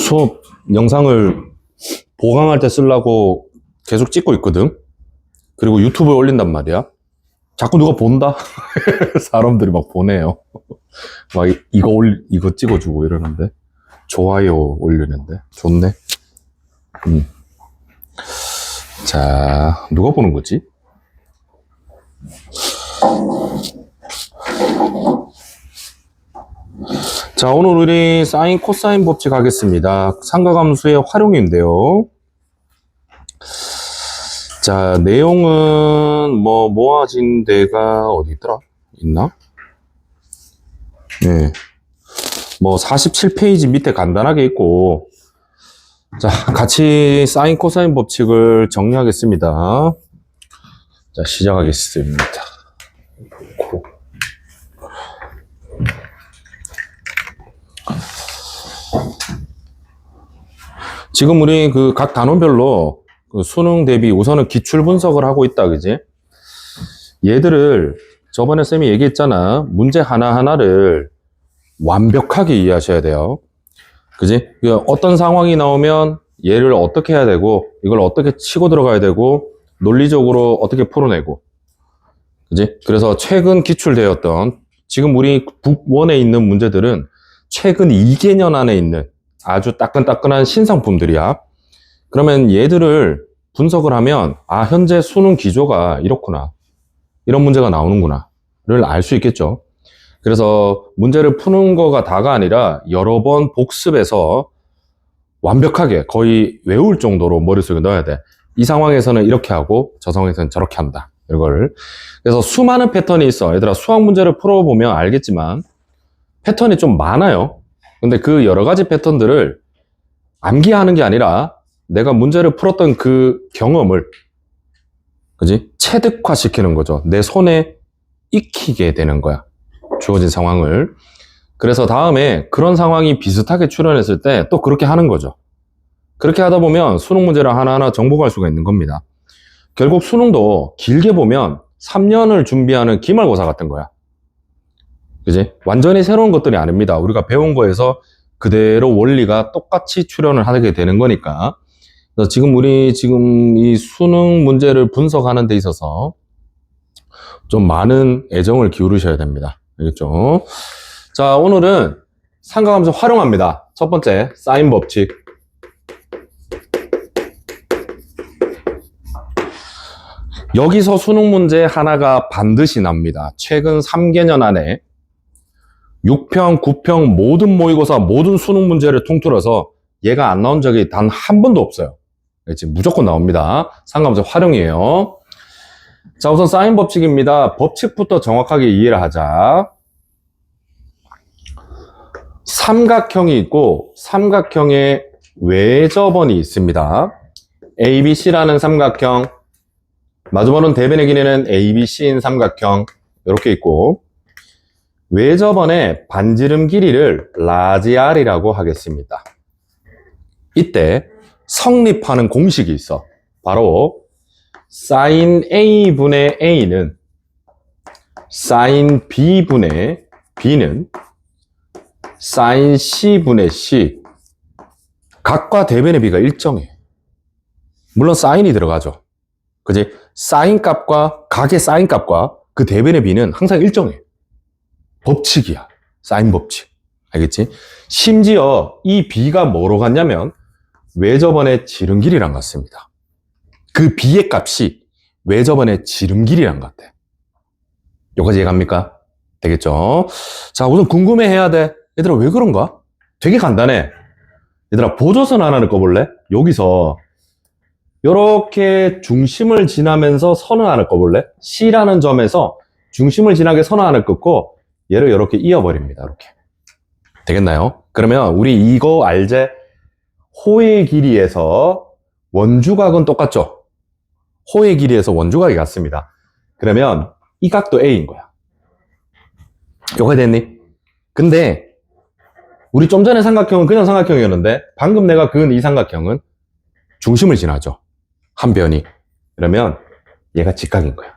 수업 영상을 보강할 때 쓰려고 계속 찍고 있거든. 그리고 유튜브에 올린단 말이야. 자꾸 누가 본다? 사람들이 막 보내요. 막 이거 찍어주고 이러는데. 좋아요 올리는데. 좋네. 자, 누가 보는 거지? 자, 오늘 우리 사인 코사인 법칙 하겠습니다. 삼각함수의 활용인데요. 자, 내용은 모아진 데가 어디 있더라? 있나? 네. 47페이지 밑에 간단하게 있고, 자, 같이 사인 코사인 법칙을 정리하겠습니다. 자, 시작하겠습니다. 지금 우리 그 각 단원별로 그 수능 대비 우선은 기출 분석을 하고 있다, 그지? 얘들을 저번에 쌤이 얘기했잖아. 문제 하나하나를 완벽하게 이해하셔야 돼요. 그지? 어떤 상황이 나오면 얘를 어떻게 해야 되고, 이걸 어떻게 치고 들어가야 되고, 논리적으로 어떻게 풀어내고. 그지? 그래서 최근 기출되었던, 지금 우리 북1에 있는 문제들은 최근 2개년 안에 있는 아주 따끈따끈한 신상품들이야. 그러면 얘들을 분석을 하면, 아, 현재 수능 기조가 이렇구나. 이런 문제가 나오는구나. 를 알 수 있겠죠. 그래서 문제를 푸는 거가 다가 아니라 여러 번 복습해서 완벽하게 거의 외울 정도로 머릿속에 넣어야 돼. 이 상황에서는 이렇게 하고 저 상황에서는 저렇게 한다. 이걸. 그래서 수많은 패턴이 있어. 얘들아, 수학 문제를 풀어보면 알겠지만 패턴이 좀 많아요. 근데 그 여러 가지 패턴들을 암기하는 게 아니라 내가 문제를 풀었던 그 경험을, 그지? 체득화시키는 거죠. 내 손에 익히게 되는 거야. 주어진 상황을. 그래서 다음에 그런 상황이 비슷하게 출현했을 때 또 그렇게 하는 거죠. 그렇게 하다 보면 수능 문제를 하나하나 정복할 수가 있는 겁니다. 결국 수능도 길게 보면 3년을 준비하는 기말고사 같은 거야. 그지? 완전히 새로운 것들이 아닙니다. 우리가 배운 거에서 그대로 원리가 똑같이 출현을 하게 되는 거니까. 그래서 지금 이 수능 문제를 분석하는 데 있어서 좀 많은 애정을 기울이셔야 됩니다. 알겠죠? 자, 오늘은 삼각함수 활용합니다. 첫 번째, 사인 법칙. 여기서 수능 문제 하나가 반드시 납니다. 최근 3개년 안에 6평, 9평 모든 모의고사, 모든 수능 문제를 통틀어서 얘가 안 나온 적이 단 한 번도 없어요. 지금 무조건 나옵니다. 삼각함수 활용이에요. 자, 우선 사인 법칙입니다. 법칙부터 정확하게 이해를 하자. 삼각형이 있고 삼각형의 외접원이 있습니다. ABC라는 삼각형, 마주보는 대변의 길이는 ABC인 삼각형 이렇게 있고, 외접원의 반지름 길이를 라지 R이라고 하겠습니다. 이때 성립하는 공식이 있어. 바로 sin A분의 A는 sin B분의 B는 sin C분의 C. 각과 대변의 비가 일정해. 물론 사인이 들어가죠. 그지? 사인 값과 각의 사인 값과 그 대변의 비는 항상 일정해. 법칙이야. 사인 법칙. 알겠지? 심지어 이 비가 뭐로 같냐면 외접원의 지름 길이랑 같습니다. 그 비의 값이 외접원의 지름 길이랑 같아. 여기까지 이해갑니까? 되겠죠? 자, 우선 궁금해해야 돼. 얘들아, 왜 그런가? 되게 간단해. 얘들아, 보조선 하나를 꺼볼래? 여기서 이렇게 중심을 지나면서 선을 하나 꺼볼래? C라는 점에서 중심을 지나게 선을 하나 긋고 얘를 이렇게 이어버립니다. 이렇게. 되겠나요? 그러면 우리 이거 알제? 호의 길이에서 원주각은 똑같죠? 호의 길이에서 원주각이 같습니다. 그러면 이 각도 A인 거야. 요거 됐니? 근데 우리 좀 전에 삼각형은 그냥 삼각형이었는데 방금 내가 그은 이 삼각형은 중심을 지나죠. 한 변이. 그러면 얘가 직각인 거야.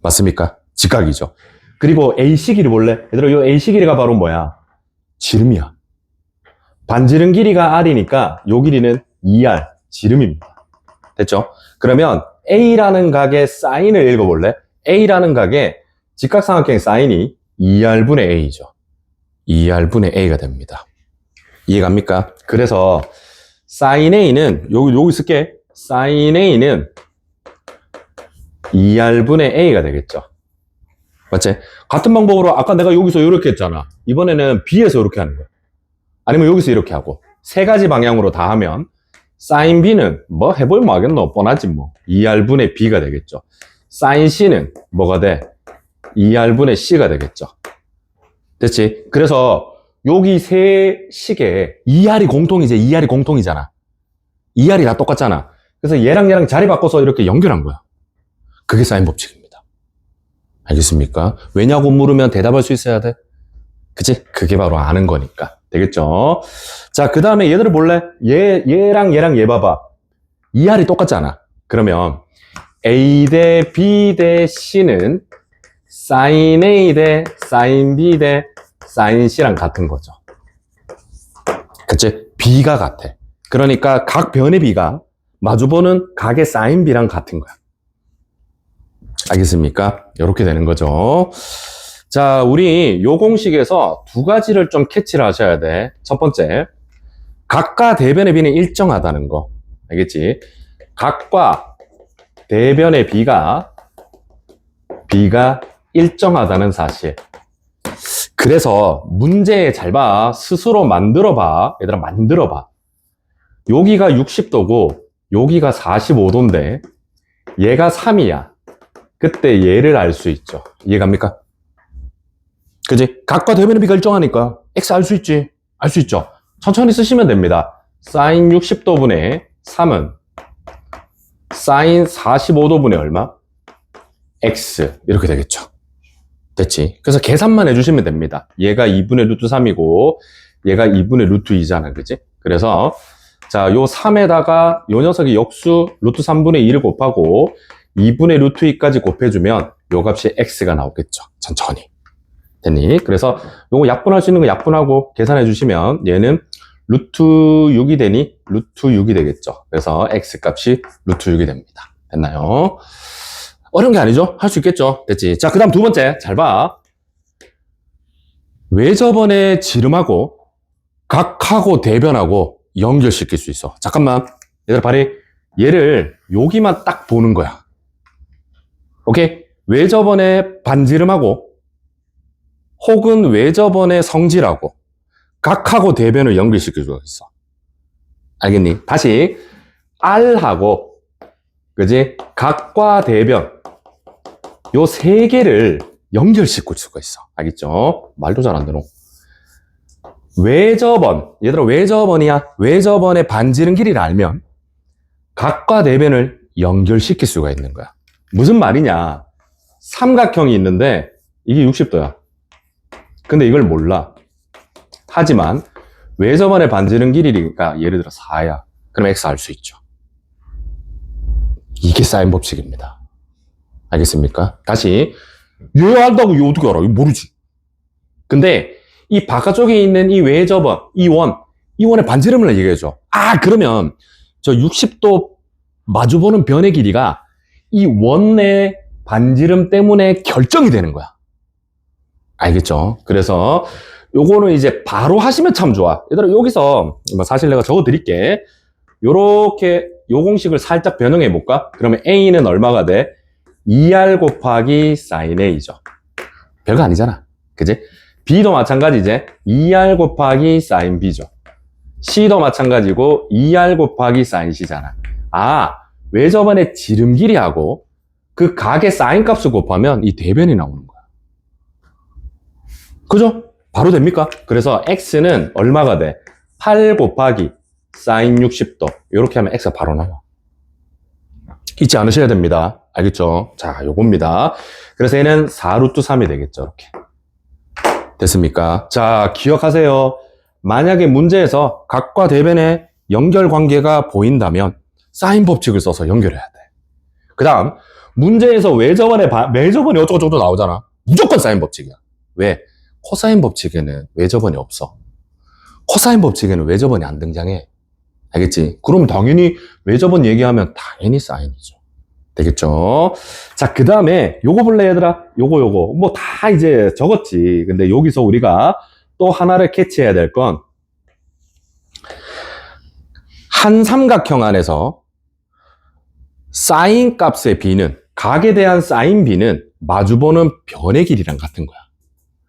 맞습니까? 직각이죠. 그리고 AC 길이 볼래? 얘들아, 이 AC 길이가 바로 뭐야? 지름이야. 반지름 길이가 R이니까 요 길이는 2R, 지름입니다. 됐죠? 그러면 A라는 각의 사인을 읽어볼래? A라는 각의 직각삼각형의 사인이 2R분의 A죠. 2R분의 A가 됩니다. 이해갑니까? 그래서 sin A는 여기 쓸게. sin A는 2R분의 A가 되겠죠. 맞지? 같은 방법으로 아까 내가 여기서 이렇게 했잖아. 이번에는 B에서 이렇게 하는 거야. 아니면 여기서 이렇게 하고 세 가지 방향으로 다 하면 sin B는 뭐 해보면 하겠노? 뻔하지 뭐. 2R분의 B가 되겠죠. sin C는 뭐가 돼? 2R분의 C가 되겠죠. 됐지? 그래서 여기 세 식에 2R이 공통이지. 2R이 공통이잖아. 2R이 다 똑같잖아. 그래서 얘랑 자리 바꿔서 이렇게 연결한 거야. 그게 사인 법칙입니다. 알겠습니까? 왜냐고 물으면 대답할 수 있어야 돼. 그치? 그게 바로 아는 거니까. 되겠죠? 자, 그 다음에 얘들을 볼래? 얘랑 얘 봐봐. 2R이 똑같잖아. 그러면 A 대 B 대 C는 sin A 대 sin B 대 sin C랑 같은 거죠. 그치? B가 같아. 그러니까 각 변의 B가 마주보는 각의 sin B랑 같은 거야. 알겠습니까? 이렇게 되는 거죠. 자, 우리 요 공식에서 두 가지를 좀 캐치를 하셔야 돼. 첫 번째, 각과 대변의 B는 일정하다는 거. 알겠지? 각과 대변의 B가 일정하다는 사실. 그래서 문제 잘 봐. 스스로 만들어 봐. 얘들아, 만들어 봐. 여기가 60도고 여기가 45도인데 얘가 3이야. 그때 얘를 알 수 있죠. 이해갑니까? 그지? 각과 대변의 B가 일정하니까 X 알 수 있지. 알 수 있죠. 천천히 쓰시면 됩니다. sin 60도분의 3은 sin 45도분의 얼마? X. 이렇게 되겠죠. 됐지? 그래서 계산만 해주시면 됩니다. 얘가 2분의 루트 3이고 얘가 2분의 루트 2잖아. 그지? 그래서 자, 요 3에다가 요 녀석이 역수 루트 3분의 2를 곱하고 2분의 루트 2까지 곱해주면 요 값이 X가 나오겠죠. 천천히. 됐니? 그래서 요거 약분할 수 있는 거 약분하고 계산해 주시면 얘는 루트 6이 되니 루트 6이 되겠죠. 그래서 X 값이 루트 6이 됩니다. 됐나요? 어려운 게 아니죠? 할 수 있겠죠? 됐지? 자, 그 다음 두 번째. 잘 봐. 외접원의 지름하고 각하고 대변하고 연결시킬 수 있어. 잠깐만. 얘들아, 발이 얘를 여기만 딱 보는 거야. 오케이? 외접원의 반지름하고 혹은 외접원의 성질하고 각하고 대변을 연결시킬 수가 있어. 알겠니? 다시 R하고 그지? 각과 대변 요 세 개를 연결시킬 수가 있어. 알겠죠? 말도 잘 안 되노. 외접원, 얘들아 외접원이야. 외접원의 반지름 길이를 알면 각과 대변을 연결시킬 수가 있는 거야. 무슨 말이냐? 삼각형이 있는데 이게 60도야. 근데 이걸 몰라. 하지만 외접원의 반지름 길이가 예를 들어 4야. 그럼 X 알 수 있죠. 이게 사인 법칙입니다. 알겠습니까? 다시 얘 안다고 얘 어떻게 알아? 이거 모르지. 근데 이 바깥쪽에 있는 이 외접원, 이 원의 반지름을 얘기해줘. 아, 그러면 저 60도 마주보는 변의 길이가 이 원의 반지름 때문에 결정이 되는 거야. 알겠죠? 그래서 요거는 이제 바로 하시면 참 좋아. 얘들아, 여기서 사실 내가 적어 드릴게. 요렇게 요 공식을 살짝 변형해 볼까? 그러면 A는 얼마가 돼? 2R 곱하기 sin A죠. 별거 아니잖아. 그지? B도 마찬가지지. 2R 곱하기 sin B죠. C도 마찬가지고 2R 곱하기 sin C잖아. 아, 외접원의 지름 길이하고 그 각의 sin 값을 곱하면 이 대변이 나오는 거야. 그죠? 바로 됩니까? 그래서 X는 얼마가 돼? 8 곱하기 sin 60도. 이렇게 하면 X가 바로 나와. 잊지 않으셔야 됩니다. 알겠죠? 자, 요겁니다. 그래서 얘는 4루트 3이 되겠죠. 이렇게. 됐습니까? 자, 기억하세요. 만약에 문제에서 각과 대변의 연결 관계가 보인다면 사인 법칙을 써서 연결해야 돼. 그 다음, 문제에서 외접원이 어쩌고저쩌고 나오잖아. 무조건 사인 법칙이야. 왜? 코사인 법칙에는 외접원이 없어. 코사인 법칙에는 외접원이 안 등장해. 알겠지? 그럼 당연히 외접원 얘기하면 당연히 사인이죠. 되겠죠? 자, 그 다음에 요거 볼래, 얘들아? 요거. 뭐 다 이제 적었지. 근데 여기서 우리가 또 하나를 캐치해야 될 건, 한 삼각형 안에서 사인 값의 b는, 각에 대한 사인 b는 마주보는 변의 길이랑 같은 거야.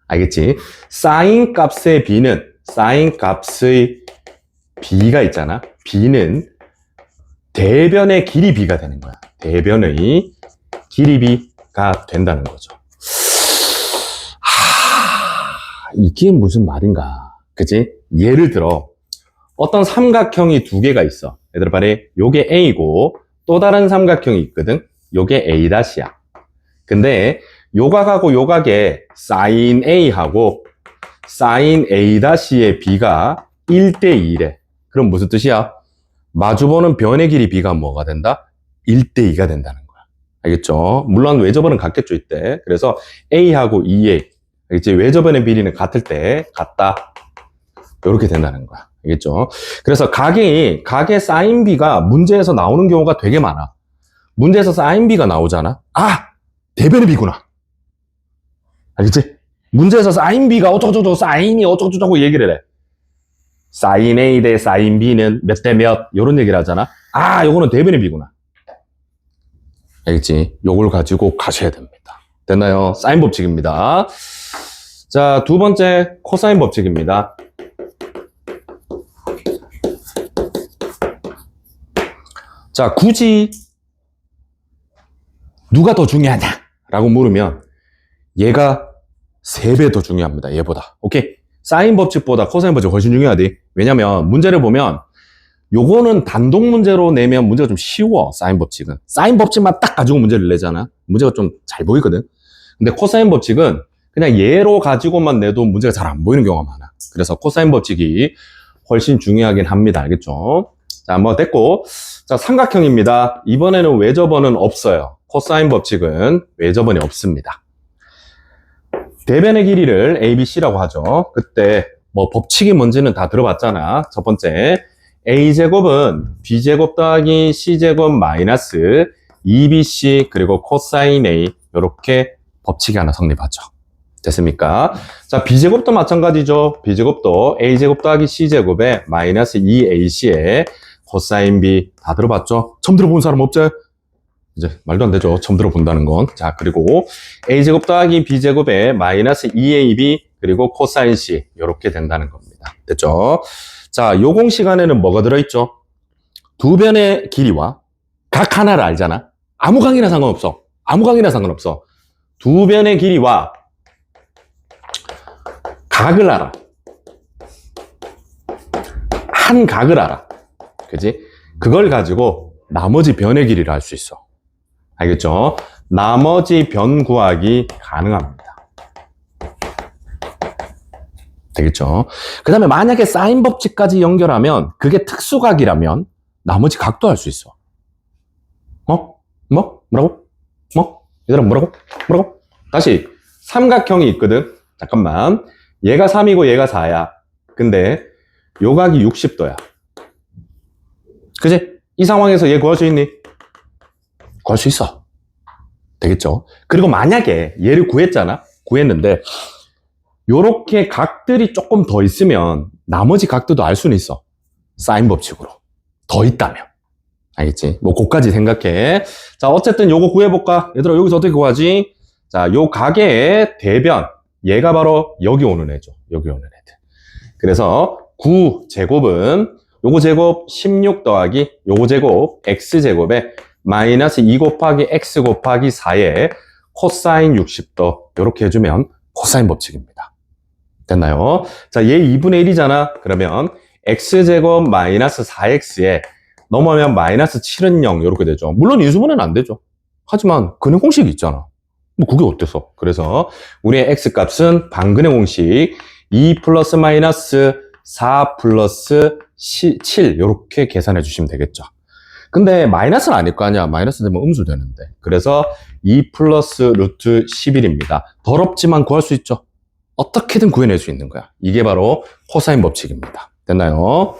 알겠지? 사인 값의 b는, 사인 값의 b가 있잖아. b는 대변의 길이 b가 되는 거야. 대변의 길이 b가 된다는 거죠. 이게 무슨 말인가? 그치? 예를 들어 어떤 삼각형이 두 개가 있어. 얘들아 봐라. 요게 A고 또 다른 삼각형이 있거든. 요게 A'. 근데 요 각하고 요 각에 sin A하고 sin A'의 B가 1대2래. 그럼 무슨 뜻이야? 마주보는 변의 길이 B가 뭐가 된다? 1대2가 된다는 거야. 알겠죠? 물론 외접원은 같겠죠, 이때. 그래서 A하고 2A. 알겠지? 외접원의 비리는 같을 때 같다. 이렇게 된다는 거야. 알겠죠? 그래서 각의 사인 B가 문제에서 나오는 경우가 되게 많아. 문제에서 사인 B가 나오잖아. 아! 대변의 B구나. 알겠지? 문제에서 사인 B가 어쩌고저쩌고 사인이 어쩌고저쩌고 얘기를 해. 사인 A 대 사인 B는 몇 대 몇 이런 얘기를 하잖아. 아, 요거는 대변의 B구나. 알겠지? 요걸 가지고 가셔야 됩니다. 됐나요? 사인 법칙입니다. 자, 두 번째 코사인 법칙입니다. 자, 굳이 누가 더 중요하냐? 라고 물으면 얘가 3배 더 중요합니다. 얘보다. 오케이? 사인 법칙보다 코사인 법칙이 훨씬 중요하지. 왜냐면 문제를 보면 요거는 단독 문제로 내면 문제가 좀 쉬워. 사인 법칙은. 사인 법칙만 딱 가지고 문제를 내잖아. 문제가 좀 잘 보이거든. 근데 코사인 법칙은 그냥 얘로 가지고만 내도 문제가 잘 안 보이는 경우가 많아. 그래서 코사인 법칙이 훨씬 중요하긴 합니다. 알겠죠? 자, 뭐 됐고. 자, 삼각형입니다. 이번에는 외접원은 없어요. 코사인 법칙은 외접원이 없습니다. 대변의 길이를 ABC라고 하죠. 그때 뭐 법칙이 뭔지는 다 들어봤잖아. 첫 번째, A제곱은 B제곱 더하기 C제곱 마이너스 2BC 그리고 코사인 A 이렇게 법칙이 하나 성립하죠. 됐습니까? 자, B제곱도 마찬가지죠. B제곱도 A제곱 더하기 C제곱에 마이너스 2AC에 코사인 B 다 들어봤죠? 처음 들어본 사람 없죠? 이제 말도 안 되죠. 처음 들어본다는 건. 자, 그리고 A제곱 더하기 B제곱에 마이너스 2AB 그리고 코사인 C 이렇게 된다는 겁니다. 됐죠? 자, 요 공식 안에는 뭐가 들어있죠? 두 변의 길이와 각 하나를 알잖아. 아무 각이나 상관없어. 아무 각이나 상관없어. 두 변의 길이와 각을 알아. 한 각을 알아. 그지? 그걸 가지고 나머지 변의 길이를 알 수 있어. 알겠죠? 나머지 변 구하기 가능합니다. 되겠죠? 그 다음에 만약에 사인 법칙까지 연결하면 그게 특수각이라면 나머지 각도 알 수 있어. 뭐라고? 얘들아 뭐라고? 다시 삼각형이 있거든. 잠깐만. 얘가 3이고 얘가 4야. 근데 요 각이 60도야. 그지? 이 상황에서 얘 구할 수 있니? 구할 수 있어. 되겠죠? 그리고 만약에 얘를 구했는데 요렇게 각들이 조금 더 있으면 나머지 각도도 알 수는 있어. 사인 법칙으로. 더 있다면. 알겠지? 뭐 그까지 생각해. 자, 어쨌든 요거 구해볼까? 얘들아 여기서 어떻게 구하지? 자, 요 각의 대변. 얘가 바로 여기 오는 애죠. 여기 오는 애들. 그래서 9제곱은 요거 제곱 16 더하기 요거 제곱 x제곱에 마이너스 2 곱하기 x 곱하기 4에 코사인 60도 이렇게 해주면 코사인 법칙입니다. 됐나요? 자, 얘 2분의 1이잖아. 그러면 x제곱 마이너스 4x에 넘어가면 마이너스 7은 0 이렇게 되죠. 물론 인수분해는 안 되죠. 하지만 근의 공식이 있잖아. 뭐 그게 어때서? 그래서 우리의 x값은 방근의 공식 2 플러스 마이너스 4 플러스 7 이렇게 계산해 주시면 되겠죠. 근데 마이너스는 아닐 거 아니야. 마이너스 되면 음수 되는데. 그래서 2 플러스 루트 11입니다. 더럽지만 구할 수 있죠. 어떻게든 구해낼 수 있는 거야. 이게 바로 코사인 법칙입니다. 됐나요?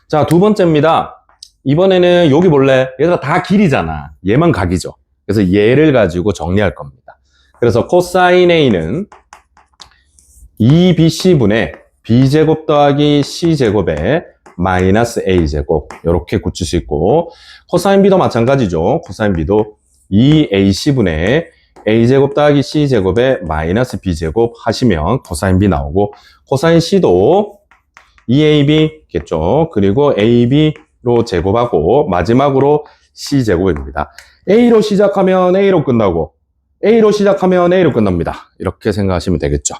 자, 두 번째입니다. 이번에는 여기 볼래? 얘들아 다 길이잖아. 얘만 각이죠. 그래서 얘를 가지고 정리할 겁니다. 그래서 코사인 A는 2BC분의 B제곱 더하기 C제곱에 마이너스 A제곱 이렇게 굳힐 수 있고, 코사인 B도 마찬가지죠. 코사인 B도 2AC분의 A제곱 더하기 C제곱에 마이너스 B제곱 하시면 코사인 B 나오고, 코사인 C도 2AB겠죠. 그리고 AB로 제곱하고 마지막으로 C제곱입니다. A로 시작하면 A로 끝나고 A로 시작하면 A로 끝납니다. 이렇게 생각하시면 되겠죠.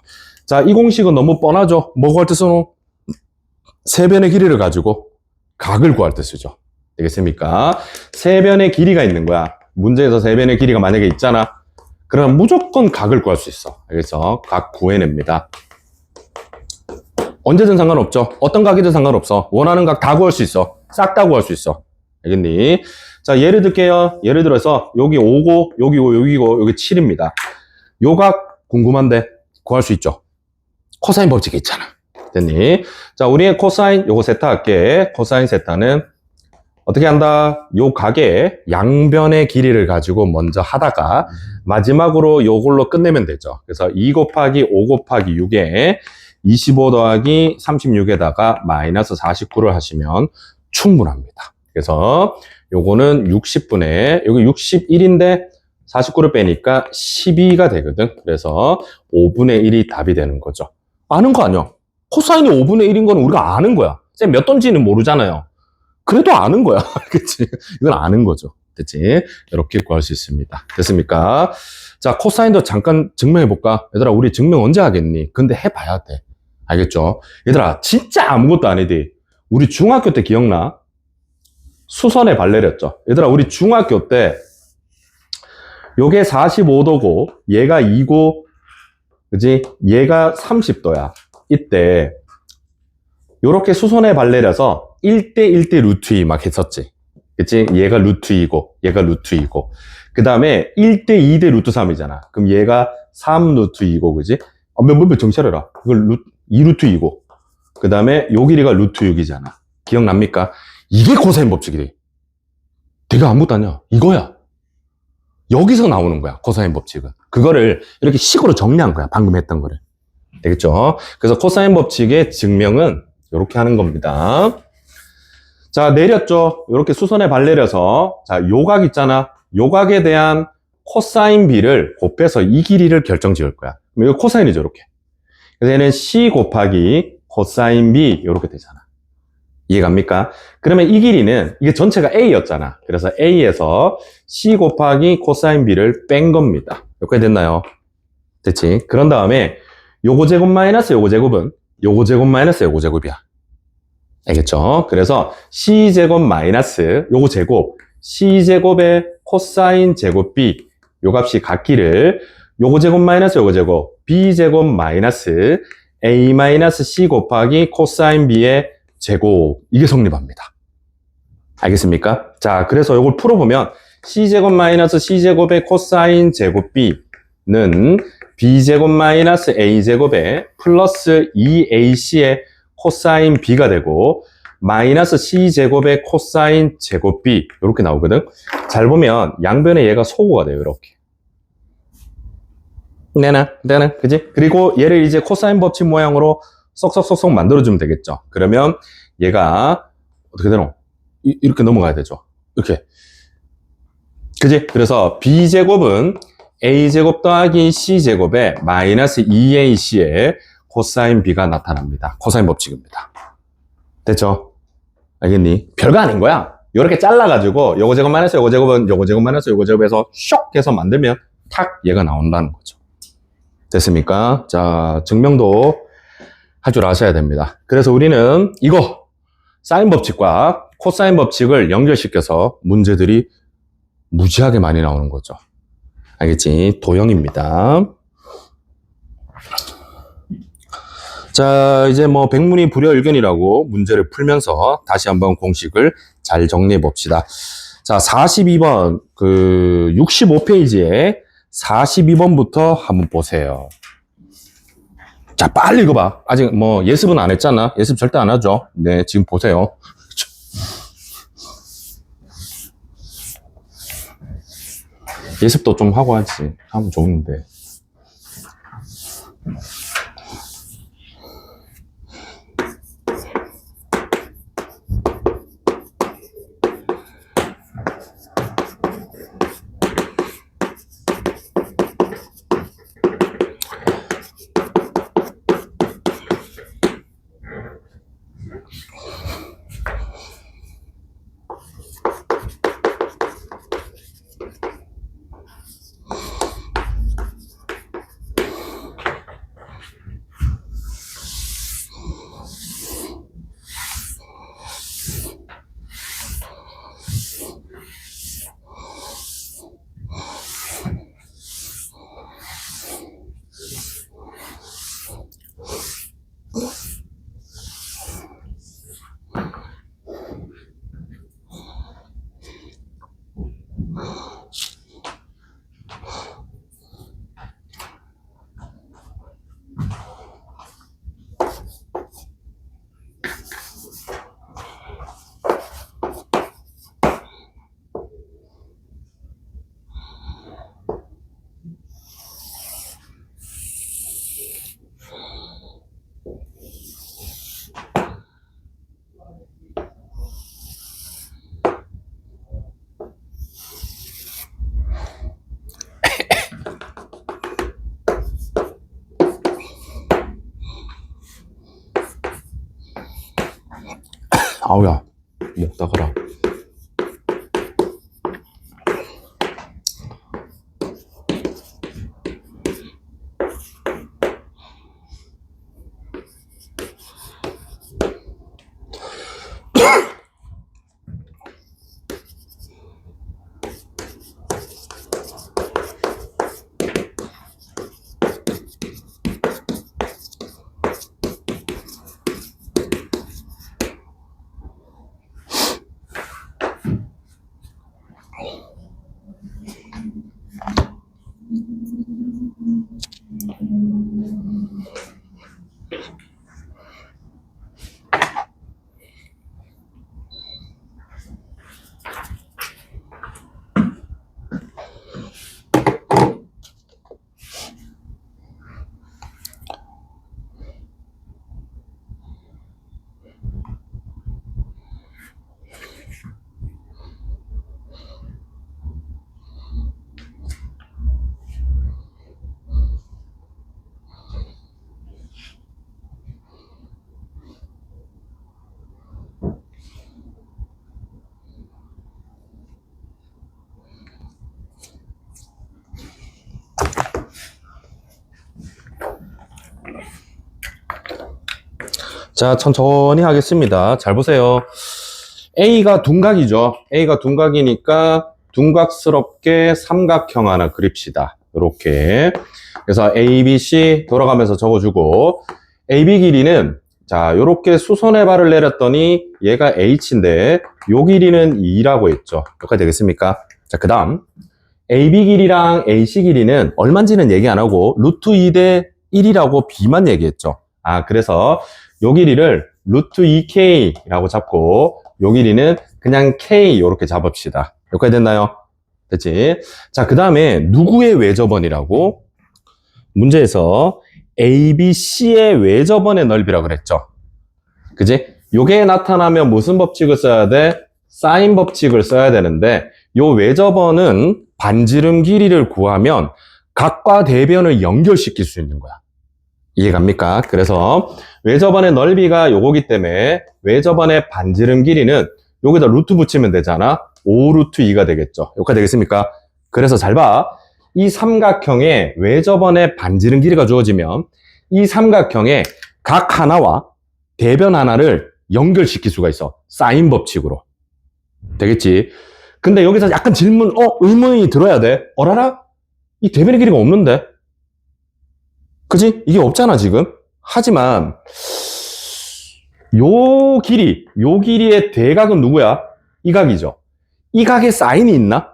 자, 이 공식은 너무 뻔하죠. 뭐 구할 때 쓰노? 세변의 길이를 가지고 각을 구할 때 쓰죠. 되겠습니까? 세변의 길이가 있는 거야. 문제에서 세변의 길이가 만약에 있잖아. 그럼 무조건 각을 구할 수 있어. 그래서 각 구해냅니다. 언제든 상관없죠. 어떤 각이든 상관없어. 원하는 각 다 구할 수 있어. 싹 다 구할 수 있어. 알겠니? 자, 예를 들게요. 예를 들어서 여기 5고 여기고 여기고 여기 7입니다. 요 각 궁금한데 구할 수 있죠. 코사인 법칙이 있잖아. 됐니? 자, 우리의 코사인 요거 세타 할게. 코사인 세타는 어떻게 한다? 요 각의 양변의 길이를 가지고 먼저 하다가 마지막으로 요걸로 끝내면 되죠. 그래서 2 곱하기 5 곱하기 6에 25 더하기 36에다가 마이너스 49를 하시면 충분합니다. 그래서 요거는 60분의, 여기 61인데 49를 빼니까 12가 되거든. 그래서 5분의 1이 답이 되는 거죠. 아는 거 아니야? 코사인이 5분의 1인 거는 우리가 아는 거야. 쌤 몇 돈지는 모르잖아요. 그래도 아는 거야. 그치? 이건 아는 거죠. 됐지? 이렇게 구할 수 있습니다. 됐습니까? 자, 코사인도 잠깐 증명해볼까? 얘들아, 우리 증명 언제 하겠니? 근데 해봐야 돼. 알겠죠? 얘들아, 진짜 아무것도 아니지. 우리 중학교 때 기억나? 수선에 발 내렸죠? 얘들아, 우리 중학교 때 요게 45도고 얘가 2고 그지? 얘가 30도야. 이때 요렇게 수선에 발 내려서 1대 1대 루트 2 막 했었지. 그치? 얘가 루트 2고 얘가 루트 2고 그 다음에 1대 2대 루트 3이잖아. 그럼 얘가 3 루트 2고 그지? 몇 정신 차려라. 이걸 2 루트 2고 그 다음에 요 길이가 루트 6이잖아. 기억납니까? 이게 코사인 법칙이래. 내가 아무것도 아니야. 이거야. 여기서 나오는 거야. 코사인 법칙은. 그거를 이렇게 식으로 정리한 거야. 방금 했던 거를. 되겠죠? 그래서 코사인 법칙의 증명은 이렇게 하는 겁니다. 자, 내렸죠? 이렇게 수선에 발 내려서 자, 요각 있잖아. 요각에 대한 코사인 B를 곱해서 이 길이를 결정 지을 거야. 그럼 이거 코사인이죠, 이렇게. 그래서 얘는 C 곱하기 코사인 B 이렇게 되잖아. 이해갑니까? 그러면 이 길이는 이게 전체가 A였잖아. 그래서 A에서 C 곱하기 코사인 B를 뺀 겁니다. 이렇게 됐나요? 됐지? 그런 다음에 요거 제곱 마이너스 요거 제곱은 요거 제곱 마이너스 요거 제곱이야. 알겠죠? 그래서 C제곱 마이너스 요거 제곱 C제곱의 코사인 제곱 B 요 값이 같기를 요거 제곱 마이너스 요거 제곱 B제곱 마이너스 A 마이너스 C 곱하기 코사인 B의 제곱 이게 성립합니다. 알겠습니까? 자, 그래서 요걸 풀어보면 C제곱 마이너스 C제곱의 코사인 제곱 B는 B제곱 마이너스 A제곱에 플러스 2AC의 코사인 B가 되고 마이너스 C제곱의 코사인 제곱 B 이렇게 나오거든. 잘 보면 양변에 얘가 소구가 돼요. 이렇게. 네나 그지? 그리고 얘를 이제 코사인 법칙 모양으로 쏙쏙쏙쏙 만들어주면 되겠죠. 그러면 얘가 어떻게 되노? 이렇게 넘어가야 되죠. 이렇게. 그지? 그래서 B제곱은 A제곱 더하기 C제곱에 마이너스 2AC의 코사인 B가 나타납니다. 코사인 법칙입니다. 됐죠? 알겠니? 별거 아닌 거야. 이렇게 잘라가지고 요거 제곱 마이너스 요거 제곱은 요거 제곱 마이너스 요거 제곱에서 쇽 해서 만들면 탁 얘가 나온다는 거죠. 됐습니까? 자, 증명도 할 줄 아셔야 됩니다. 그래서 우리는 이거 사인 법칙과 코사인 법칙을 연결시켜서 문제들이 무지하게 많이 나오는 거죠. 알겠지? 도형입니다. 자, 이제 뭐 백문이 불여일견이라고 문제를 풀면서 다시 한번 공식을 잘 정리해 봅시다. 자, 42번, 65페이지에 42번부터 한번 보세요. 자, 빨리 읽어봐. 아직 뭐 예습은 안 했잖아. 예습 절대 안 하죠. 네, 지금 보세요. 예습도 좀 하고 하지. 하면 좋은데. 아우야, 먹다가라. 자, 천천히 하겠습니다. 잘 보세요. A가 둔각이죠. A가 둔각이니까 둔각스럽게 삼각형 하나 그립시다. 이렇게. 그래서 A, B, C 돌아가면서 적어주고, AB 길이는 자, 요렇게 수선의 발을 내렸더니 얘가 H인데 요 길이는 2라고 했죠. 여기까지 되겠습니까? 자, 그 다음 AB 길이랑 AC 길이는 얼마인지는 얘기 안 하고 루트 2대 1이라고 B만 얘기했죠. 아, 그래서 요 길이를 루트 2K라고 잡고 요 길이는 그냥 K 요렇게 잡읍시다. 여기까지 됐나요? 됐지? 자, 그 다음에 누구의 외접원이라고? 문제에서 ABC의 외접원의 넓이라고 그랬죠. 그지? 요게 나타나면 무슨 법칙을 써야 돼? 사인 법칙을 써야 되는데 요 외접원은 반지름 길이를 구하면 각과 대변을 연결시킬 수 있는 거야. 이해갑니까? 그래서 외접원의 넓이가 요거기 때문에 외접원의 반지름 길이는 여기다 루트 붙이면 되잖아. 5루트 2가 되겠죠. 여기까지 되겠습니까? 그래서 잘 봐. 이 삼각형의 외접원의 반지름 길이가 주어지면 이 삼각형의 각 하나와 대변 하나를 연결시킬 수가 있어. 사인 법칙으로. 되겠지? 근데 여기서 약간 의문이 들어야 돼. 어라라? 이 대변의 길이가 없는데? 그지? 이게 없잖아, 지금. 하지만 요 길이의 대각은 누구야? 이 각이죠. 이 각에 사인이 있나?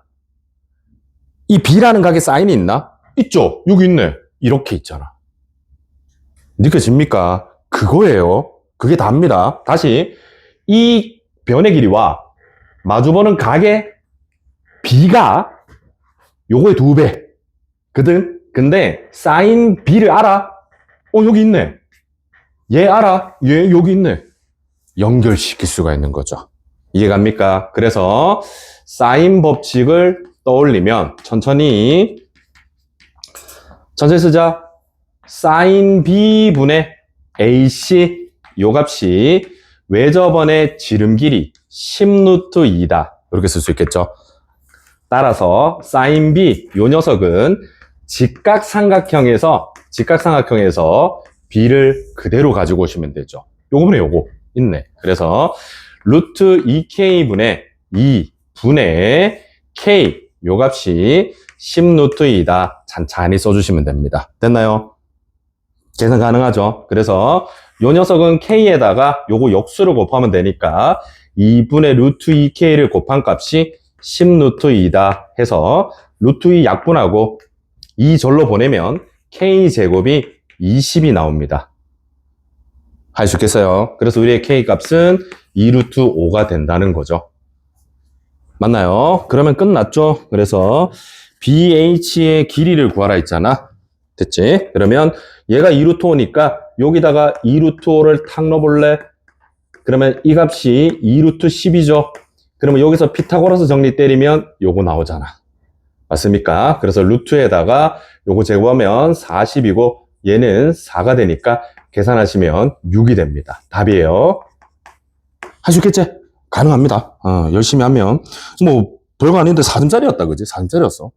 이 B라는 각에 사인이 있나? 있죠. 여기 있네. 이렇게 있잖아. 느껴집니까? 그거예요. 그게 답니다. 다시 이 변의 길이와 마주보는 각의 B가 요거의 2배 거든. 근데 사인 B를 알아? 여기 있네. 얘 알아? 얘 여기 있네. 연결시킬 수가 있는 거죠. 이해갑니까? 그래서 사인 법칙을 떠올리면 천천히 쓰자. 사인 B분의 AC 요 값이 외접원의 지름 길이 10루트 2다. 이렇게 쓸 수 있겠죠. 따라서 사인 B 요 녀석은 직각삼각형에서 B를 그대로 가지고 오시면 되죠. 요거분에 요거 있네. 그래서 루트 2K분의 2분의 K 요 값이 10루트 2다. 잔잔히 써주시면 됩니다. 됐나요? 계산 가능하죠? 그래서 요 녀석은 K에다가 요거 역수를 곱하면 되니까 2분의 루트 2K를 곱한 값이 10루트 2다 해서 루트 2 약분하고 2절로 보내면 K제곱이 20이 나옵니다. 할 수 있겠어요? 그래서 우리의 K 값은 2루트 5가 된다는 거죠. 맞나요? 그러면 끝났죠? 그래서 BH의 길이를 구하라 했잖아. 됐지? 그러면 얘가 2루트 5니까 여기다가 2루트 5를 탁 넣어볼래? 그러면 이 값이 2루트 10이죠? 그러면 여기서 피타고라스 정리 때리면 요거 나오잖아. 맞습니까? 그래서 루트에다가 요거 제곱하면 40이고 얘는 4가 되니까 계산하시면 6이 됩니다. 답이에요. 할 수 있겠지? 가능합니다. 열심히 하면. 뭐 별거 아닌데 4점짜리였다. 그지? 4점짜리였어.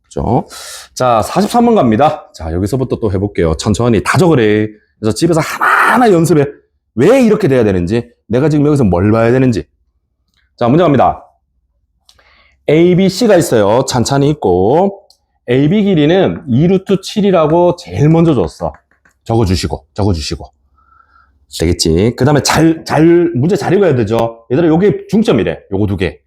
그죠? 자, 43번 갑니다. 자, 여기서부터 또 해볼게요. 천천히 다 적으래. 그래서 집에서 하나하나 연습해. 왜 이렇게 돼야 되는지, 내가 지금 여기서 뭘 봐야 되는지. 자, 문제 갑니다. A, B, C가 있어요. 찬찬히 있고, AB 길이는 2루트 7이라고 제일 먼저 줬어. 적어주시고. 되겠지? 그 다음에 문제 잘 읽어야 되죠? 얘들아, 요게 중점이래. 요거 2개.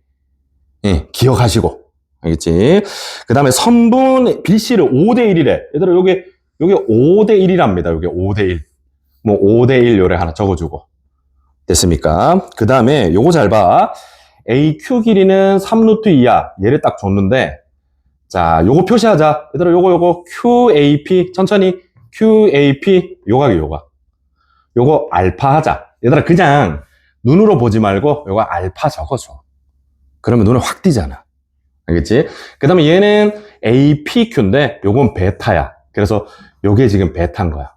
예, 기억하시고. 알겠지? 그 다음에 선분 BC를 5대1이래. 얘들아, 요게 5대1이랍니다. 요게 5대1. 뭐 5대1 요래 하나 적어주고. 됐습니까? 그 다음에 요거 잘 봐. AQ 길이는 3루트 2야. 얘를 딱 줬는데, 자, 요거 표시하자. 얘들아, 요거 QAP, 천천히 QAP, 요거 알파 하자. 얘들아, 그냥 눈으로 보지 말고 요거 알파 적어줘. 그러면 눈에 확 띄잖아. 알겠지? 그 다음에 얘는 APQ인데 요건 베타야. 그래서 요게 지금 베타인 거야.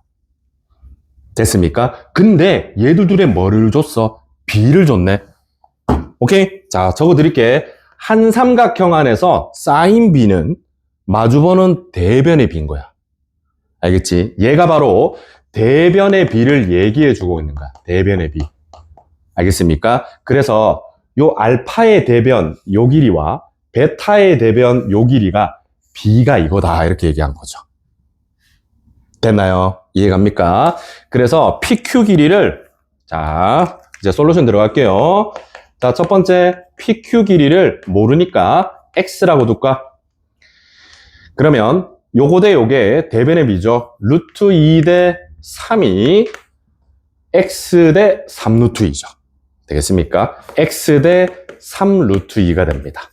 됐습니까? 근데 얘들 둘에 뭐를 줬어? B를 줬네. 오케이? 자, 적어 드릴게. 한 삼각형 안에서 사인 B는 마주보는 대변의 B인 거야. 알겠지? 얘가 바로 대변의 B를 얘기해 주고 있는 거야. 대변의 B. 알겠습니까? 그래서 요 알파의 대변 요 길이와 베타의 대변 요 길이가 B가 이거다. 이렇게 얘기한 거죠. 됐나요? 이해갑니까? 그래서 PQ 길이를, 자, 이제 솔루션 들어갈게요. 자, 첫 번째 PQ 길이를 모르니까 X라고 둘까? 그러면 요거 대 요게 대변의 B죠. 루트 2 대 3이 X 대 3 루트 2죠. 되겠습니까? X 대 3 루트 2가 됩니다.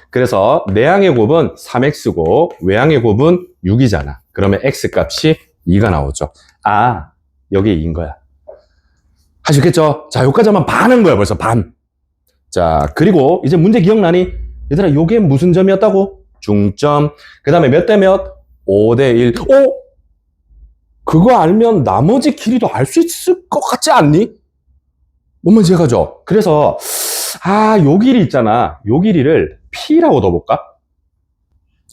그래서 내항의 곱은 3X고 외항의 곱은 6이잖아. 그러면 X 값이 2가 나오죠. 아, 여기 2인 거야. 하시겠죠? 자, 여기까지 하면 반은 거야, 벌써 반. 자, 그리고 이제 문제 기억나니? 얘들아, 요게 무슨 점이었다고? 중점. 그 다음에 몇 대 몇? 5대 1. 그거 알면 나머지 길이도 알 수 있을 것 같지 않니? 뭔 말인지 가죠? 그래서, 요 길이 있잖아. 요 길이를 P라고 넣어볼까?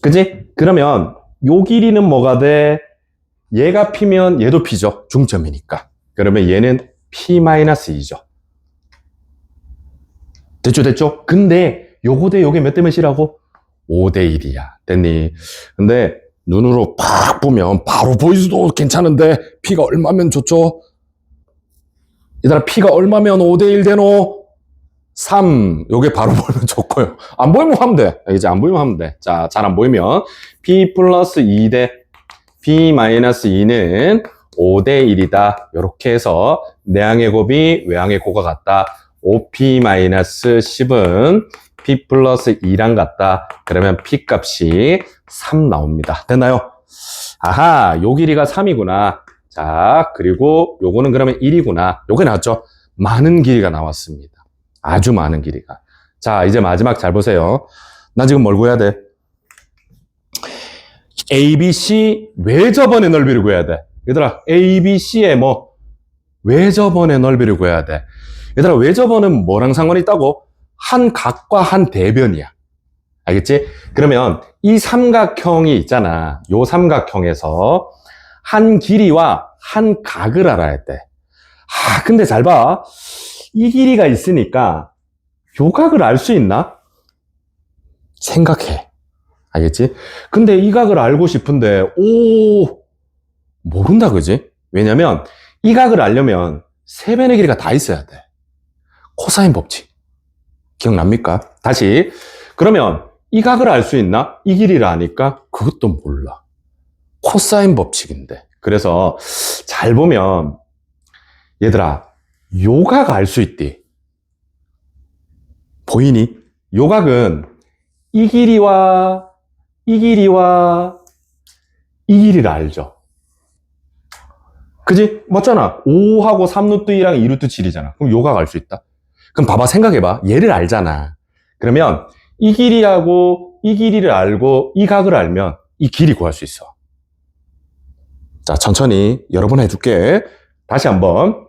그지? 그러면 요 길이는 뭐가 돼? 얘가 P면 얘도 P죠. 중점이니까. 그러면 얘는 P-2죠. 됐죠? 근데 요거 대 요게 몇 대 몇이라고? 5대 1이야. 됐니? 근데 눈으로 팍 보면 바로 보이지도 괜찮은데 P가 얼마면 좋죠? 얘들아, P가 얼마면 5대 1 되노? 3. 요게 바로 보이면 좋고요. 안 보이면 하면 돼. 이제 안 보이면 하면 돼. 자, 잘 안 보이면 P 플러스 2 대 P 마이너스 2는 5대 1이다. 이렇게 해서 내항의 곱이 외항의 곱과 같다. 5p-10은 p 플러스 2랑 같다. 그러면 p 값이 3 나옵니다. 됐나요? 아하, 요 길이가 3이구나. 자, 그리고 요거는 그러면 1이구나. 요게 나왔죠? 많은 길이가 나왔습니다. 아주 많은 길이가. 자, 이제 마지막 잘 보세요. 나 지금 뭘 구해야 돼? ABC 외접원의 넓이를 구해야 돼. 얘들아, ABC의 외접원의 넓이를 구해야 돼. 얘들아, 외접원은 뭐랑 상관이 있다고? 한 각과 한 대변이야. 알겠지? 그러면 이 삼각형이 있잖아. 요 삼각형에서 한 길이와 한 각을 알아야 돼. 근데 잘 봐. 이 길이가 있으니까 요 각을 알 수 있나? 생각해. 알겠지? 근데 이 각을 알고 싶은데 모른다, 그지? 왜냐면 이 각을 알려면 세 변의 길이가 다 있어야 돼. 코사인 법칙. 기억납니까? 다시. 그러면 이 각을 알 수 있나? 이 길이를 아니까? 그것도 몰라. 코사인 법칙인데. 그래서 잘 보면 얘들아, 요 각 알 수 있디. 보이니? 요 각은 이 길이와 이 길이와 이 길이를 알죠. 그지? 맞잖아. 5하고 3루트 2랑 2루트 7이잖아. 그럼 요 각 알 수 있다. 그럼 봐봐, 생각해봐. 얘를 알잖아. 그러면 이 길이하고 이 길이를 알고 이 각을 알면 이 길이 구할 수 있어. 자, 천천히 여러 번 해줄게. 다시 한번.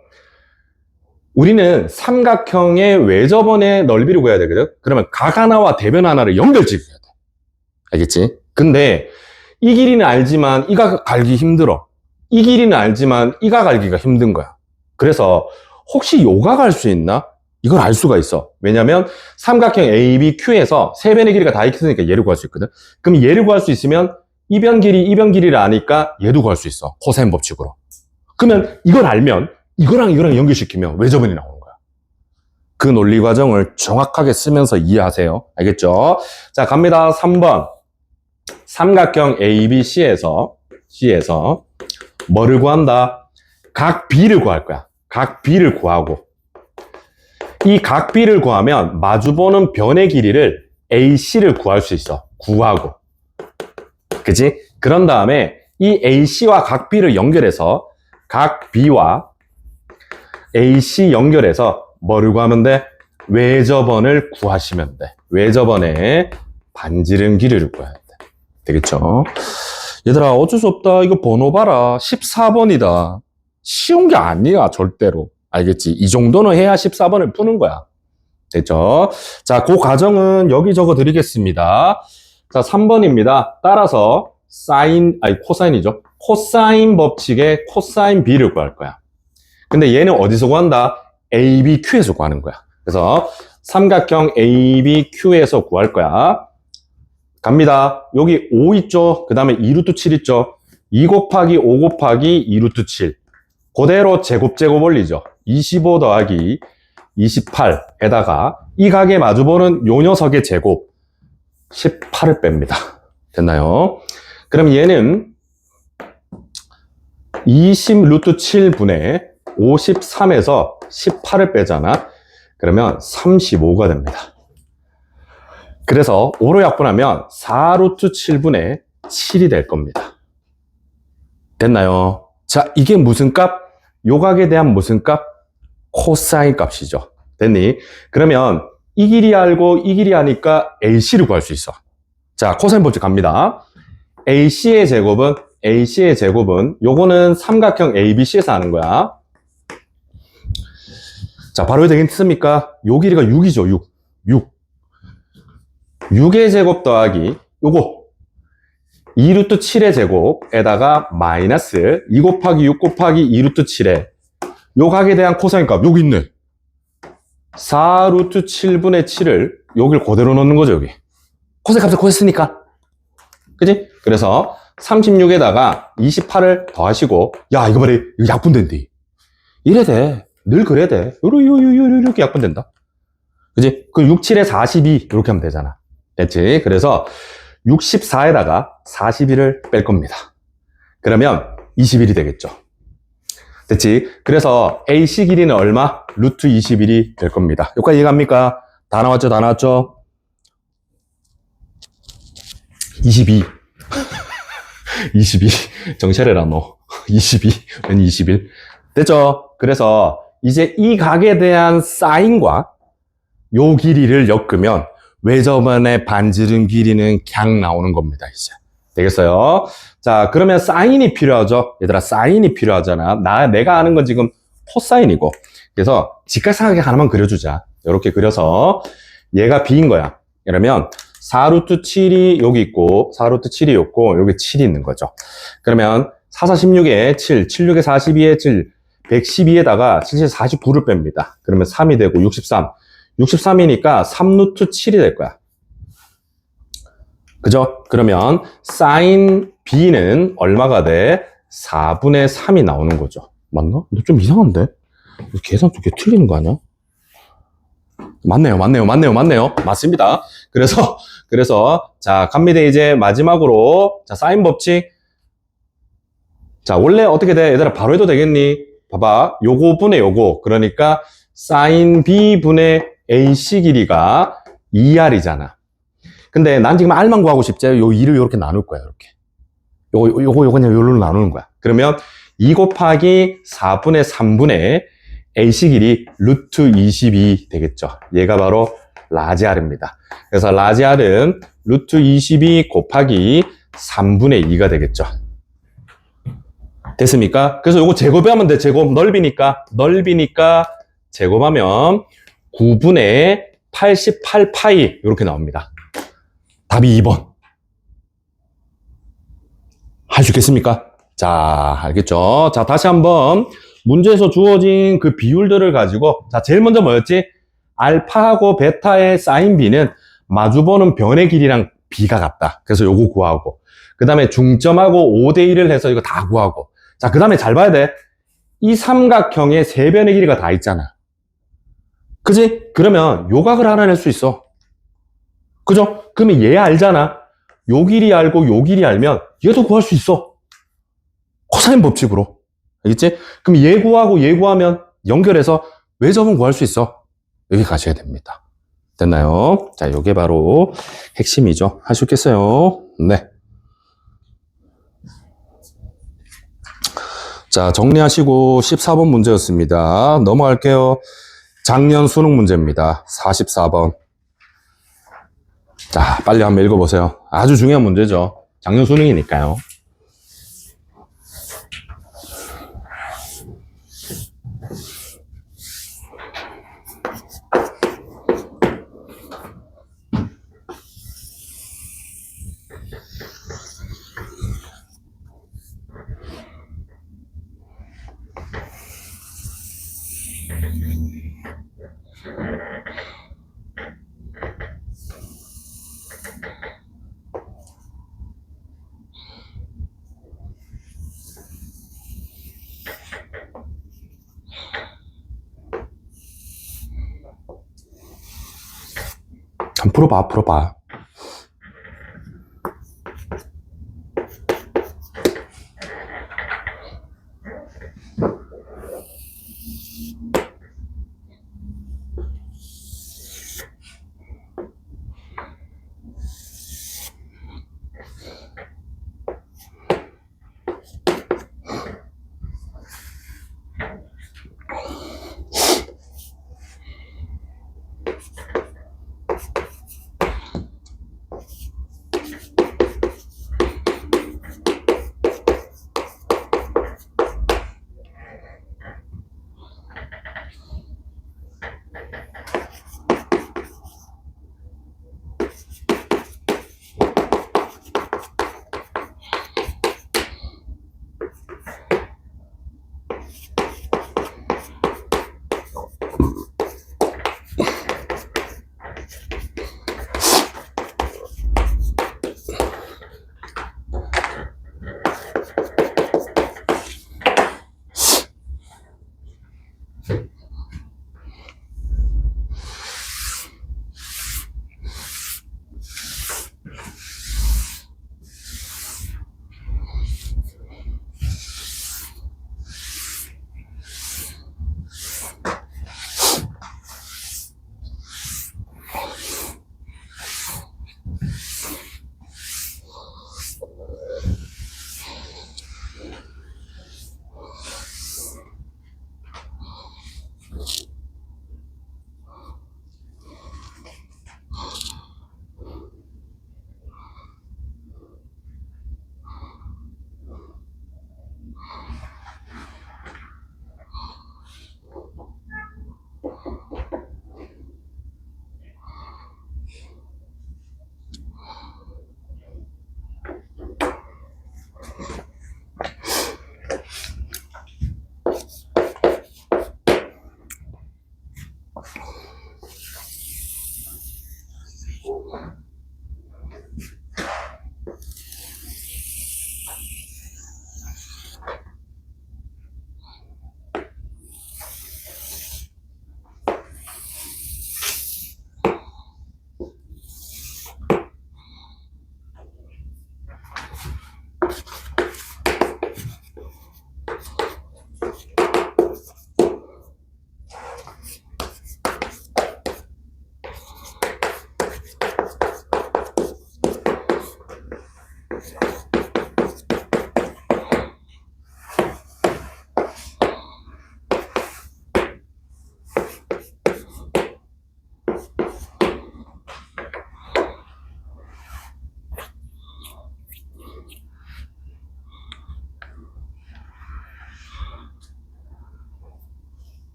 우리는 삼각형의 외접원의 넓이를 구해야 되거든. 그러면 각 하나와 대변 하나를 연결지어야 돼. 알겠지? 근데 이 길이는 알지만 이 각 알기 힘들어. 이 길이는 알지만 이 각 알기가 힘든 거야. 그래서 혹시 요 각 알 수 있나? 이걸 알 수가 있어. 왜냐면 삼각형 ABQ에서 세 변의 길이가 다 있으니까 얘를 구할 수 있거든. 그럼 얘를 구할 수 있으면 이 변 길이를 아니까 얘도 구할 수 있어. 코사인 법칙으로. 그러면 이걸 알면 이거랑 이거랑 연결시키면 외접원이 나오는 거야. 그 논리 과정을 정확하게 쓰면서 이해하세요. 알겠죠? 자, 갑니다. 3번. 삼각형 ABC에서 뭐를 구한다? 각 B를 구할 거야. 각 B를 구하고 이 각 B를 구하면 마주보는 변의 길이를 AC를 구할 수 있어. 구하고. 그치? 그런 다음에 이 AC와 각 B를 연결해서 각 B와 AC 연결해서 뭐를 구하면 돼? 외접원을 구하시면 돼. 외접원의 반지름 길이를 구해야 돼. 되겠죠? 얘들아, 어쩔 수 없다. 이거 번호 봐라. 14번이다. 쉬운 게 아니야, 절대로. 알겠지? 이 정도는 해야 14번을 푸는 거야. 됐죠? 자, 그 과정은 여기 적어 드리겠습니다. 자, 3번입니다. 따라서 코사인이죠. 코사인 법칙의 코사인 B를 구할 거야. 근데 얘는 어디서 구한다? ABQ에서 구하는 거야. 그래서 삼각형 ABQ에서 구할 거야. 갑니다. 여기 5 있죠? 그 다음에 2루트 7 있죠? 2 곱하기 5 곱하기 2루트 7. 그대로 제곱 올리죠. 25 더하기 28에다가 이 각에 마주보는 요 녀석의 제곱 18을 뺍니다. 됐나요? 그럼 얘는 20 루트 7분의 53에서 18을 빼잖아. 그러면 35가 됩니다. 그래서 5로 약분하면 4 루트 7분의 7이 될 겁니다. 됐나요? 자, 이게 무슨 값? 요 각에 대한 무슨 값? 코사인 값이죠. 됐니? 그러면 이 길이 알고 이 길이 아니까 AC를 구할 수 있어. 자, 코사인 법칙 갑니다. AC의 제곱은 요거는 삼각형 ABC에서 하는 거야. 자, 바로 되겠습니까? 요 길이가 6이죠. 6의 제곱 더하기 요거 2루트 7의 제곱에다가 마이너스 2 곱하기 6 곱하기 2루트 7에 요 각에 대한 코사인 값 여기 있네. 4 루트 7분의 7을 여기를 그대로 넣는 거죠. 여기 코사인 값을 구했으니까. 그지? 그래서 36에다가 28을 더하시고, 야, 이거 봐라. 이거 약분된대. 이래 돼. 늘 그래 돼. 이렇게 약분된다. 그지? 그 6, 7에 42 이렇게 하면 되잖아. 됐지? 그래서 64에다가 41을 뺄 겁니다. 그러면 21이 되겠죠. 됐지? 그래서 AC 길이는 얼마? 루트 21이 될 겁니다. 여기까지 이해갑니까? 다 나왔죠? 다 나왔죠? 22. 22. 정찰해라, 너. 22. 왠 21. 됐죠? 그래서 이제 이 각에 대한 사인과 요 길이를 엮으면 외접원의 반지름 길이는 그냥 나오는 겁니다, 이제. 되겠어요? 자, 그러면 사인이 필요하죠? 얘들아, 사인이 필요하잖아. 내가 아는 건 지금 코사인이고. 그래서 직각삼각형 하나만 그려주자. 이렇게 그려서 얘가 B인 거야. 그러면 4루트 7이 여기 있고 4루트 7이 있고 여기 7이 있는 거죠. 그러면 4, 4, 16에 7, 7, 6에 42에 7, 112에다가 7, 7, 49를 뺍니다. 그러면 3이 되고 63. 63이니까 3루트 7이 될 거야. 그죠? 그러면 사인 B는 얼마가 돼? 4분의 3이 나오는 거죠. 맞나? 근데 좀 이상한데? 계산 좀 틀리는 거 아니야? 맞네요. 맞습니다. 그래서 자, 갑니다. 이제 마지막으로 자, 사인 법칙. 자, 원래 어떻게 돼? 얘들아 바로 해도 되겠니? 봐봐. 요거 분의 요거. 그러니까 사인 B분의 AC 길이가 2R이잖아. 근데 난 지금 R만 구하고 싶지. 요 2를 이렇게 나눌 거야. 이렇게. 요거 그냥 요로 나누는 거야. 그러면 2 곱하기 4분의 3분의 AC 길이 루트 22 되겠죠. 얘가 바로 라지 R입니다. 그래서 라지 R은 루트 22 곱하기 3분의 2가 되겠죠. 됐습니까? 그래서 요거 제곱하면 돼. 제곱 넓이니까 제곱하면 9분의 88파이 이렇게 나옵니다. 답이 2번. 할 수 있겠습니까? 자, 알겠죠? 자, 다시 한번 문제에서 주어진 그 비율들을 가지고 자, 제일 먼저 뭐였지? 알파하고 베타의 사인 B는 마주보는 변의 길이랑 B가 같다. 그래서 요거 구하고 그 다음에 중점하고 5대1을 해서 이거 다 구하고 자, 그 다음에 잘 봐야 돼. 이 삼각형의 세 변의 길이가 다 있잖아. 그지? 그러면 요 각을 알아낼 수 있어. 그죠? 그러면 얘 알잖아. 요 길이 알고 요 길이 알면 얘도 구할 수 있어. 코사인 법칙으로. 알겠지? 그럼 얘 구하고 얘 구하면 연결해서 외접은 구할 수 있어. 여기 가셔야 됩니다. 됐나요? 자, 요게 바로 핵심이죠. 할 수 있겠어요? 네. 자, 정리하시고 14번 문제였습니다. 넘어갈게요. 작년 수능 문제입니다. 44번. 자, 빨리 한번 읽어보세요. 아주 중요한 문제죠. 작년 수능이니까요. 한번 풀어봐.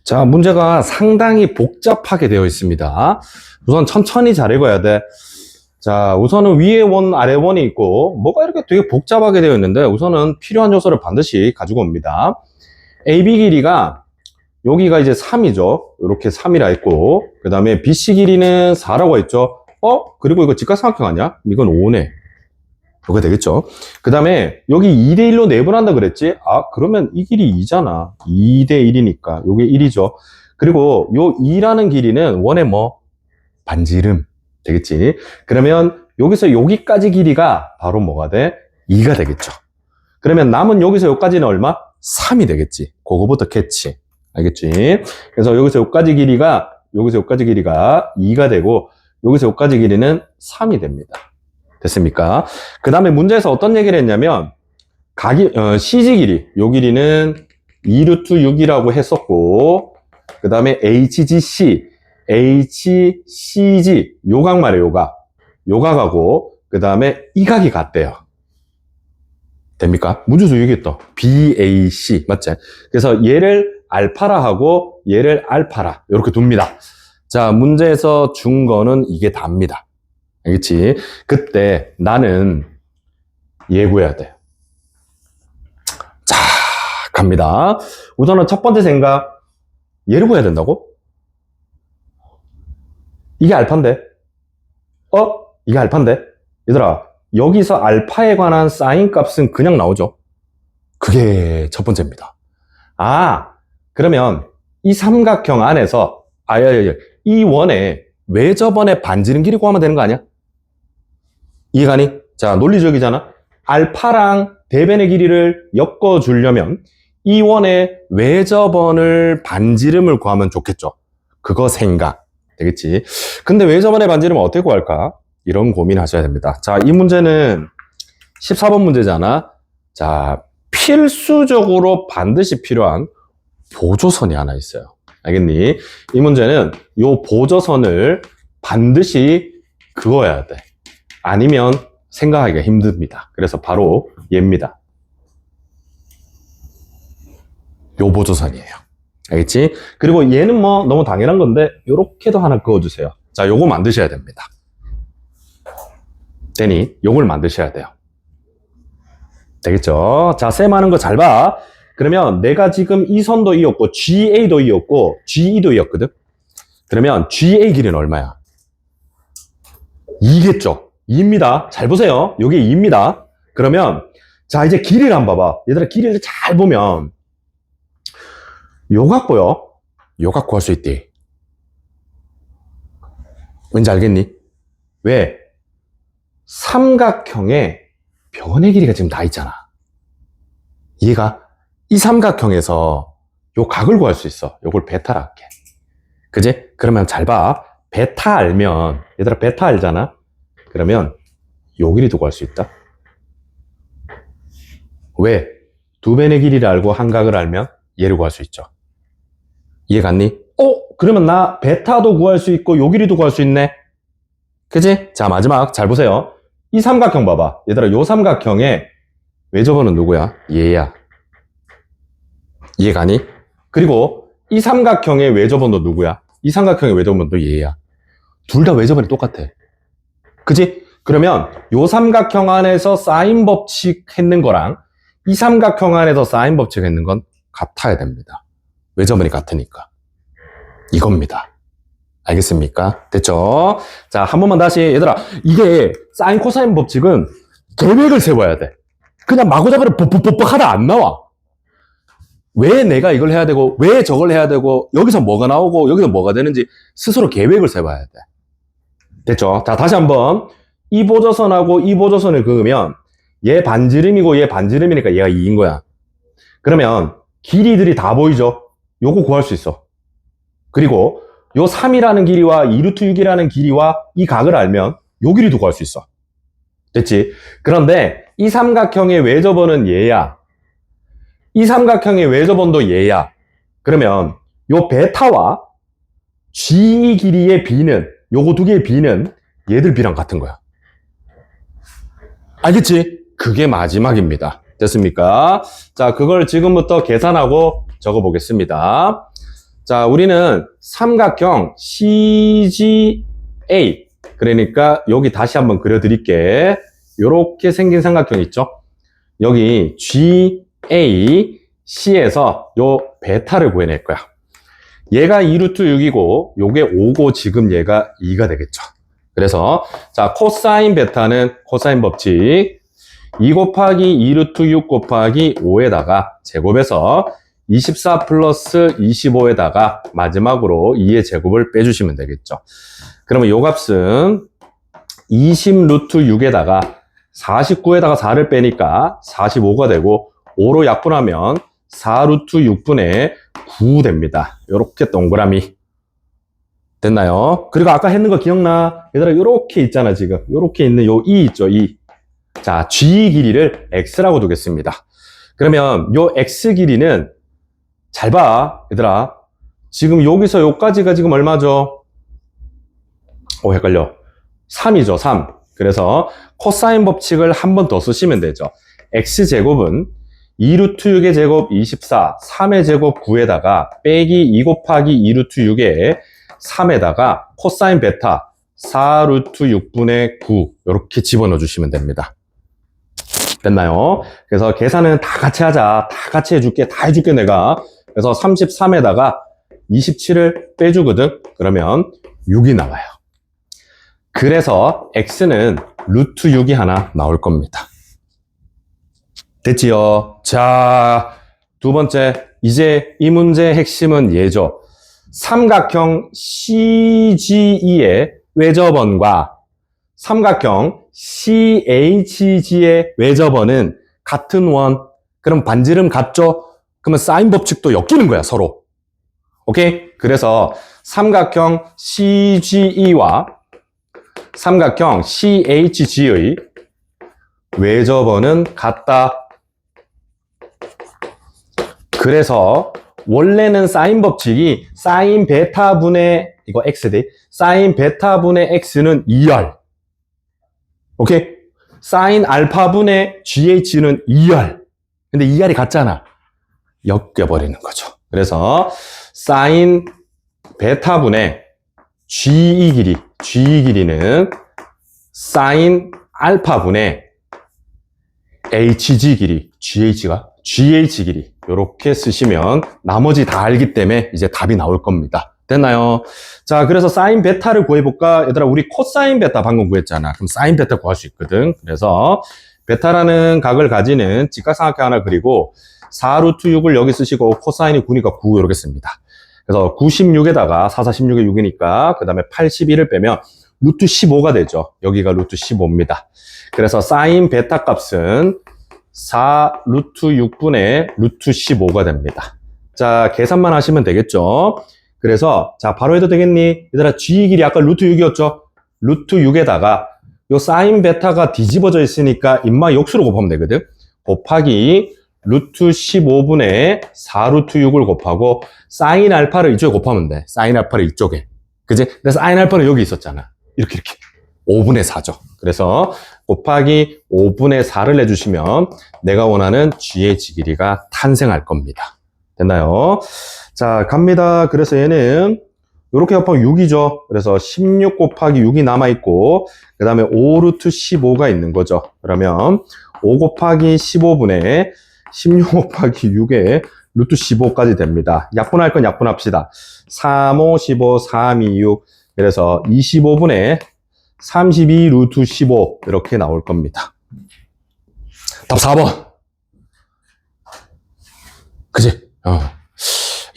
자, 문제가 상당히 복잡하게 되어 있습니다. 우선 천천히 잘 읽어야 돼. 자, 우선은 위에 원, 아래 원이 있고, 뭐가 이렇게 되게 복잡하게 되어 있는데, 우선은 필요한 요소를 반드시 가지고 옵니다. AB 길이가, 여기가 이제 3이죠. 이렇게 3이라 했고, 그 다음에 BC 길이는 4라고 했죠. 그리고 이거 직각삼각형 아니야? 이건 5네. 이렇게 되겠죠. 그 다음에 여기 2대1로 내분한다 그랬지? 그러면 이 길이 2잖아. 2대1이니까 요게 1이죠. 그리고 요 2라는 길이는 원의 뭐? 반지름. 되겠지. 그러면 여기서 여기까지 길이가 바로 뭐가 돼? 2가 되겠죠. 그러면 남은 여기서 여기까지는 얼마? 3이 되겠지. 그거부터 캐치. 알겠지? 그래서 여기서 여기까지 길이가 2가 되고 여기서 여기까지 길이는 3이 됩니다. 됐습니까? 그 다음에 문제에서 어떤 얘기를 했냐면 CG 길이, 요 길이는 2루트 6이라고 했었고 그 다음에 HGC, HCG 요각 말이에요. 요각하고 그 다음에 이 각이 같대요. 됩니까? 문제에서 얘기했다. BAC 맞지? 그래서 얘를 알파라 하고 얘를 알파라 이렇게 둡니다. 자, 문제에서 준 거는 이게 답니다. 알겠지? 그때 나는 얘 구해야 돼. 자, 갑니다. 우선은 첫 번째 생각, 얘를 구해야 된다고? 이게 알파인데? 이게 알파인데? 얘들아, 여기서 알파에 관한 사인 값은 그냥 나오죠. 그게 첫 번째입니다. 그러면 이 삼각형 안에서 이 원에 외접원의 반지름 길이 구하면 되는 거 아니야? 이해가니? 자, 논리적이잖아. 알파랑 대변의 길이를 엮어주려면 이 원의 외접원을 반지름을 구하면 좋겠죠. 그거 생각. 되겠지? 근데 외접원의 반지름은 어떻게 구할까? 이런 고민하셔야 됩니다. 자, 이 문제는 14번 문제잖아. 자, 필수적으로 반드시 필요한 보조선이 하나 있어요. 알겠니? 이 문제는 이 보조선을 반드시 그어야 돼. 아니면 생각하기가 힘듭니다. 그래서 바로 얘입니다. 요 보조선이에요. 알겠지? 그리고 얘는 뭐 너무 당연한 건데 요렇게도 하나 그어주세요. 자, 요거 만드셔야 됩니다. 되니? 요걸 만드셔야 돼요. 되겠죠? 자, 쌤 하는 거 잘 봐. 그러면 내가 지금 이 선도 이었고 GA도 이었고 GE도 이었거든? 그러면 GA 길이는 얼마야? 2겠죠? 2입니다. 잘 보세요. 여기 2입니다. 그러면 자, 이제 길이를 한번 봐봐. 얘들아, 길이를 잘 보면 요각 보여? 요각 구할 수 있대. 왠지 알겠니? 왜? 삼각형에 변의 길이가 지금 다 있잖아. 얘가 이 삼각형에서 요 각을 구할 수 있어. 요걸 베타라 할게. 그지? 그러면 잘 봐. 베타 알면, 얘들아, 베타 알잖아? 그러면 요 길이도 구할 수 있다. 왜? 두 변의 길이를 알고 한각을 알면 얘를 구할 수 있죠. 이해 갔니? 그러면 나 베타도 구할 수 있고 요 길이도 구할 수 있네. 그치? 자, 마지막 잘 보세요. 이 삼각형 봐봐. 얘들아, 요 삼각형의 외접원은 누구야? 얘야. 이해 가니? 그리고 이 삼각형의 외접원도 누구야? 이 삼각형의 외접원도 얘야. 둘 다 외접원이 똑같아. 그치? 그러면 요 삼각형 안에서 사인 법칙 했는 거랑 이 삼각형 안에서 사인 법칙 했는 건 같아야 됩니다. 외접원이 같으니까. 이겁니다. 알겠습니까? 됐죠? 자, 한 번만 다시. 얘들아, 이게 사인 코사인 법칙은 계획을 세워야 돼. 그냥 마구잡이로 뻑뻑뻑뻑 하다 안 나와. 왜 내가 이걸 해야 되고, 왜 저걸 해야 되고, 여기서 뭐가 나오고, 여기서 뭐가 되는지 스스로 계획을 세워야 돼. 됐죠? 자, 다시 한번. 이 보조선하고 이 보조선을 그으면 얘 반지름이고 얘 반지름이니까 얘가 2인 거야. 그러면 길이들이 다 보이죠? 요거 구할 수 있어. 그리고 요 3이라는 길이와 2루트 6이라는 길이와 이 각을 알면 요 길이도 구할 수 있어. 됐지? 그런데 이 삼각형의 외접원은 얘야. 이 삼각형의 외접원도 얘야. 그러면 요 베타와 G 길이의 B는, 요거 두 개의 B는 얘들 B랑 같은 거야. 알겠지? 그게 마지막입니다. 됐습니까? 자, 그걸 지금부터 계산하고 적어 보겠습니다. 자, 우리는 삼각형 CGA, 그러니까 여기 다시 한번 그려드릴게. 요렇게 생긴 삼각형 있죠? 여기 GA, C에서 요 베타를 구해낼 거야. 얘가 2루트 6이고 요게 5고 지금 얘가 2가 되겠죠. 그래서 자, 코사인 베타는 코사인 법칙 2 곱하기 2루트 6 곱하기 5에다가 제곱해서 24 플러스 25에다가 마지막으로 2의 제곱을 빼주시면 되겠죠. 그러면 요 값은 20 루트 6에다가 49에다가 4를 빼니까 45가 되고 5로 약분하면 4 루트 6분의 9 됩니다. 요렇게 동그라미. 됐나요? 그리고 아까 했는 거 기억나? 얘들아, 요렇게 있잖아, 지금. 요렇게 있는 요 E 있죠, E. 자, G 길이를 X라고 두겠습니다. 그러면 요 X 길이는 잘 봐, 얘들아. 지금 여기서 요까지가 지금 얼마죠? 헷갈려. 3이죠, 3. 그래서 코사인 법칙을 한 번 더 쓰시면 되죠. X제곱은 2루트 6의 제곱 24, 3의 제곱 9에다가 빼기 2 곱하기 2루트 6의 3에다가 코사인 베타 4루트 6분의 9 이렇게 집어넣어 주시면 됩니다. 됐나요? 그래서 계산은 다 같이 하자. 다 같이 해줄게. 다 해줄게 내가. 그래서 33에다가 27을 빼주거든. 그러면 6이 나와요. 그래서 X는 루트 6이 하나 나올 겁니다. 됐지요? 자, 두 번째. 이제 이 문제의 핵심은 얘죠. 삼각형 CGE의 외접원과 삼각형 CHG의 외접원은 같은 원. 그럼 반지름 같죠? 그러면 사인 법칙도 엮이는 거야, 서로. 오케이? 그래서 삼각형 CGE와 삼각형 CHG의 외접원은 같다. 그래서 원래는 사인 법칙이 사인 베타분의 이거 X대 사인 베타분의 X는 2R. 오케이? 사인 알파분의 GH는 2R. 근데 2R이 같잖아. 엮여버리는 거죠. 그래서 사인 베타분의 GE 길이는 사인 알파분의 HG 길이, GH 길이 이렇게 쓰시면 나머지 다 알기 때문에 이제 답이 나올 겁니다. 됐나요? 자, 그래서 사인 베타를 구해볼까? 얘들아, 우리 코사인 베타 방금 구했잖아. 그럼 사인 베타 구할 수 있거든. 그래서 베타라는 각을 가지는 직각삼각형 하나 그리고 4루트 6을 여기 쓰시고 코사인이 9니까 9 이렇게 씁니다. 그래서 96에다가 4, 4, 16에 6이니까 그 다음에 81을 빼면 루트 15가 되죠. 여기가 루트 15입니다. 그래서 사인 베타 값은 4 루트 6분의 루트 15가 됩니다. 자, 계산만 하시면 되겠죠. 그래서 자, 바로 해도 되겠니? 얘들아, G 길이 아까 루트 6이었죠? 루트 6에다가 요 사인 베타가 뒤집어져 있으니까 인마 역수로 곱하면 되거든. 곱하기 루트 15분의 4 루트 6을 곱하고 사인 알파를 이쪽에 곱하면 돼. 사인 알파를 이쪽에. 그지? 근데 사인 알파는 여기 있었잖아. 이렇게 5분의 4죠. 그래서 곱하기 5분의 4를 내주시면 내가 원하는 g의 지 길이가 탄생할 겁니다. 됐나요? 자, 갑니다. 그래서 얘는 이렇게 합하면 6이죠. 그래서 16 곱하기 6이 남아있고 그 다음에 5 루트 15가 있는 거죠. 그러면 5 곱하기 15분의 16 곱하기 6에 루트 15까지 됩니다. 약분할 건 약분합시다. 3, 5, 15, 3, 2, 6. 그래서 25분의 32 루트 15 이렇게 나올 겁니다. 답 4번. 그지?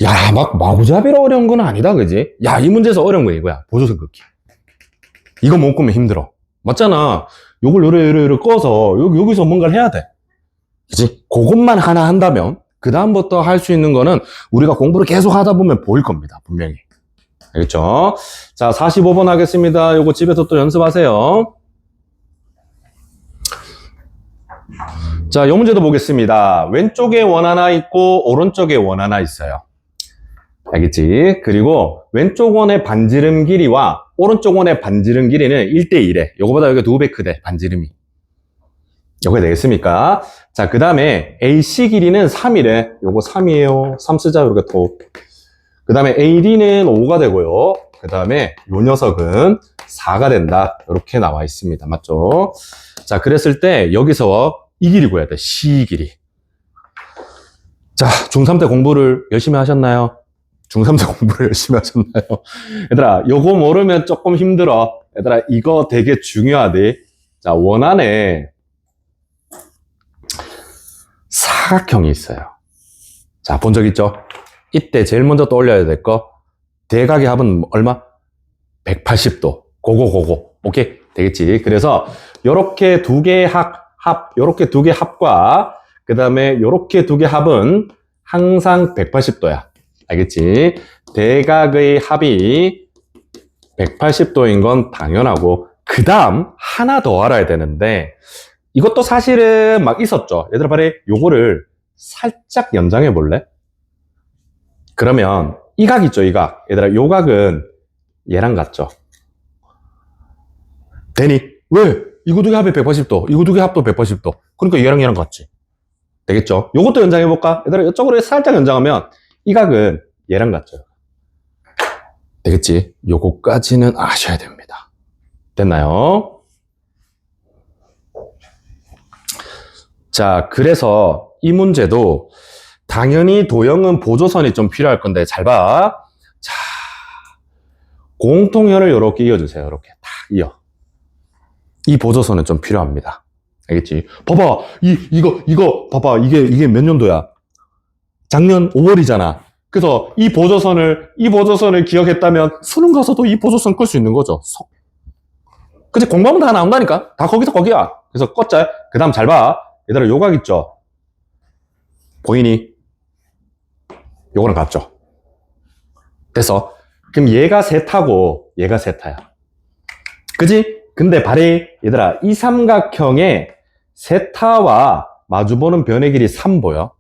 야, 막 마구잡이로 어려운 건 아니다, 그지? 야, 이 문제에서 어려운 거 이거야. 보조선 긋기. 이거 못 끄면 힘들어. 맞잖아. 요걸 요래 꺼서 여기서 뭔가를 해야 돼. 그지? 그것만 하나 한다면 그 다음부터 할 수 있는 거는 우리가 공부를 계속 하다 보면 보일 겁니다. 분명히. 알겠죠? 자, 45번 하겠습니다. 요거 집에서 또 연습하세요. 자, 요 문제도 보겠습니다. 왼쪽에 원 하나 있고 오른쪽에 원 하나 있어요. 알겠지? 그리고 왼쪽 원의 반지름 길이와 오른쪽 원의 반지름 길이는 1대1에 요거보다 여기가 2배 크대, 반지름이. 요게 되겠습니까? 자, 그 다음에 AC 길이는 3이래. 요거 3이에요. 3 쓰자, 이렇게 톡. 그 다음에 AD는 5가 되고요. 그 다음에 요 녀석은 4가 된다. 이렇게 나와 있습니다. 맞죠? 자, 그랬을 때 여기서 이 길이 구해야 돼. C 길이. 자, 중3 때 공부를 열심히 하셨나요? 중3 때 공부를 열심히 하셨나요? 얘들아, 요거 모르면 조금 힘들어. 얘들아, 이거 되게 중요하대. 자, 원안에 사각형이 있어요. 자, 본 적 있죠? 이때 제일 먼저 떠올려야 될 거, 대각의 합은 얼마? 180도. 고고. 오케이? 되겠지? 그래서 요렇게 두 개의 요렇게 두 개의 합과 그 다음에 요렇게 두 개의 합은 항상 180도야. 알겠지? 대각의 합이 180도인 건 당연하고, 그 다음 하나 더 알아야 되는데, 이것도 사실은 막 있었죠. 얘들아, 빨리 요거를 살짝 연장해 볼래? 그러면 이 각 있죠, 이 각. 얘들아, 요 각은 얘랑 같죠? 되니? 왜? 이거 두 개 합이 180도, 이거 두 개 합도 180도. 그러니까 얘랑 같지. 되겠죠? 요것도 연장해 볼까? 얘들아, 이쪽으로 살짝 연장하면 이 각은 얘랑 같죠? 되겠지? 요거까지는 아셔야 됩니다. 됐나요? 자, 그래서 이 문제도 당연히 도형은 보조선이 좀 필요할 건데 잘 봐. 자, 공통현을 이렇게 이어주세요. 이렇게 딱 이어. 이 보조선은 좀 필요합니다. 알겠지? 봐봐, 이거 봐봐. 이게 몇 년도야? 작년 5월이잖아. 그래서 이 보조선을 기억했다면 수능 가서도 이 보조선 끌 수 있는 거죠. 그치? 공부하면 다 나온다니까. 다 거기서 거기야. 그래서 껐자. 그 다음 잘 봐. 얘들아, 요각 있죠? 보이니? 요거랑 같죠? 됐어. 그럼 얘가 세타고 얘가 세타야. 그지? 근데 발이 얘들아, 이 삼각형의 세타와 마주보는 변의 길이 3 보여?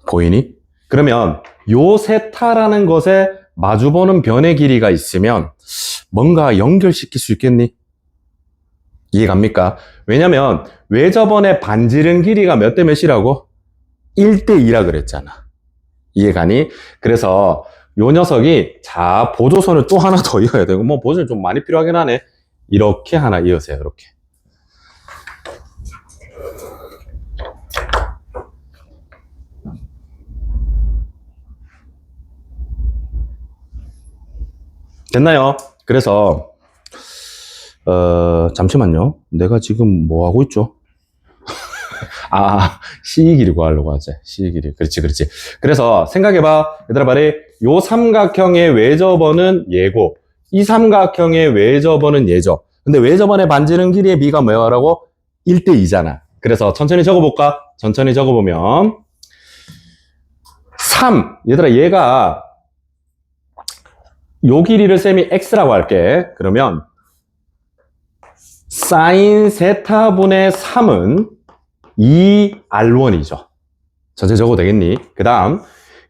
보이니? 그러면 요 세타라는 것에 마주보는 변의 길이가 있으면 뭔가 연결시킬 수 있겠니? 이해갑니까? 왜냐면 외접원의 반지름 길이가 몇 대 몇이라고? 1대2라 그랬잖아. 이해가니? 그래서 요 녀석이, 자, 보조선을 또 하나 더 이어야 되고, 뭐 보조선이 좀 많이 필요하긴 하네. 이렇게 하나 이으세요. 이렇게. 됐나요? 그래서 잠시만요. 내가 지금 뭐 하고 있죠? C 길이 구하려고 하지. C 길이. 그렇지. 그래서 생각해봐. 얘들아, 말해. 요 삼각형의 외접원은 얘고, 이 삼각형의 외접원은 얘죠. 근데 외접원의 반지름 길이의 비가 뭐라고? 1대2잖아. 그래서 천천히 적어볼까? 천천히 적어보면 3. 얘들아, 얘가 요 길이를 쌤이 x라고 할게. 그러면 사인 세타분의 3은 2R1이죠. 전체 적어도 되겠니? 그 다음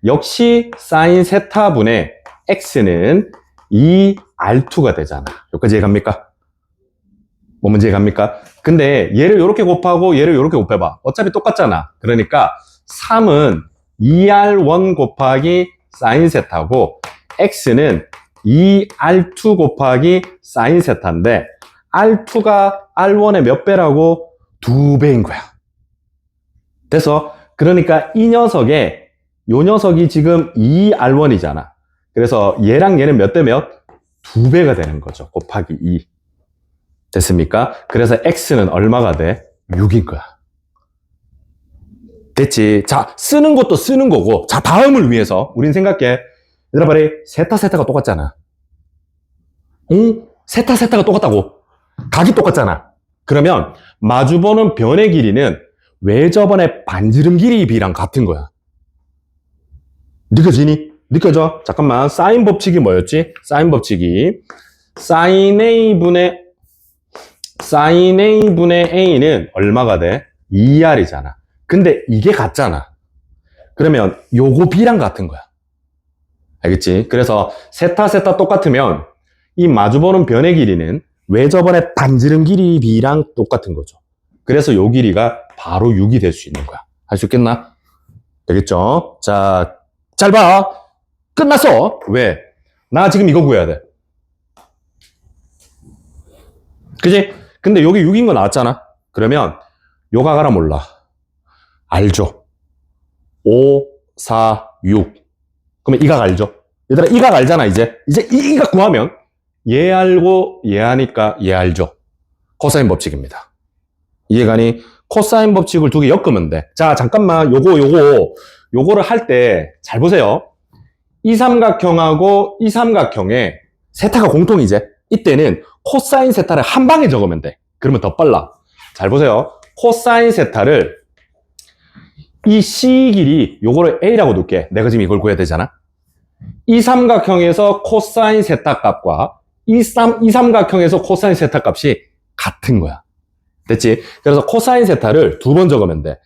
역시 사인 세타분의 X는 2R2가 되잖아. 여기까지 이해갑니까? 뭐 문제 이해갑니까? 근데 얘를 이렇게 곱하고 얘를 이렇게 곱해봐. 어차피 똑같잖아. 그러니까 3은 2R1 곱하기 사인 세타고 X는 2R2 곱하기 사인 세타인데 R2가 R1의 몇 배라고? 2배인 거야. 그래서 그러니까 요 녀석이 지금 2R1이잖아. 그래서 얘랑 얘는 몇 대 몇? 2배가 되는 거죠. 곱하기 2. 됐습니까? 그래서 X는 얼마가 돼? 6인 거야. 됐지? 자, 쓰는 것도 쓰는 거고. 자, 다음을 위해서 우린 생각해. 얘들아, 빨리 세타가 똑같잖아. 응? 세타가 똑같다고. 각이 똑같잖아. 그러면 마주보는 변의 길이는 외접원의 반지름 길이비랑 같은 거야. 느껴지니? 느껴져? 잠깐만. 사인 법칙이 뭐였지? 사인 법칙이 사인 A분의 A는 얼마가 돼? 2R이잖아. 근데 이게 같잖아. 그러면 요거 B랑 같은 거야. 알겠지? 그래서 세타 똑같으면 이 마주보는 변의 길이는 외접원의 반지름 길이 B랑 똑같은 거죠. 그래서 요 길이가 바로 6이 될 수 있는 거야. 할 수 있겠나? 되겠죠? 자, 잘 봐. 끝났어. 왜? 나 지금 이거 구해야 돼. 그지? 근데 여기 6인 거 나왔잖아. 그러면 요 가가라 몰라. 알죠? 5, 4, 6. 그러면 이 각 알죠? 얘들아, 이 각 알잖아, 이제. 이제 이 각 구하면 얘 알고 얘 아니까 얘 알죠? 코사인 법칙입니다. 이해가니? 코사인 법칙을 두 개 엮으면 돼. 자, 잠깐만. 요거를 할 때 잘 보세요. 이 삼각형하고 이 삼각형에 세타가 공통이제. 이때는 코사인 세타를 한 방에 적으면 돼. 그러면 더 빨라. 잘 보세요. 코사인 세타를 이 C 길이 요거를 A라고 둘게. 내가 지금 이걸 구해야 되잖아. 이 삼각형에서 코사인 세타 값과 이 삼각형에서 코사인 세타 값이 같은 거야. 됐지? 그래서 코사인 세타를 두 번 적으면 돼.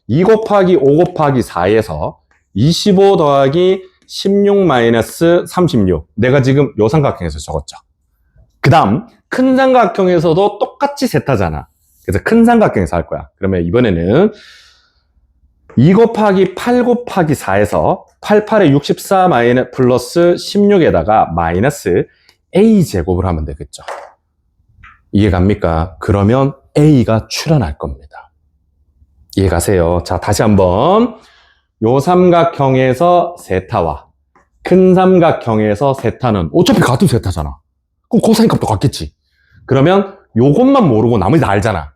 2 곱하기 5 곱하기 4에서 25 더하기 16 마이너스 36. 내가 지금 요 삼각형에서 적었죠. 그 다음 큰 삼각형에서도 똑같이 세타잖아. 그래서 큰 삼각형에서 할 거야. 그러면 이번에는 2 곱하기 8 곱하기 4에서 88에 64 마이너스 플러스 16에다가 마이너스 A제곱을 하면 되겠죠. 이해갑니까? 그러면 A가 출현할 겁니다. 이해가세요? 자, 다시 한번. 요 삼각형에서 세타와 큰 삼각형에서 세타는 어차피 같은 세타잖아. 그럼 코사인 값도 같겠지. 그러면 요것만 모르고 나머지 다 알잖아.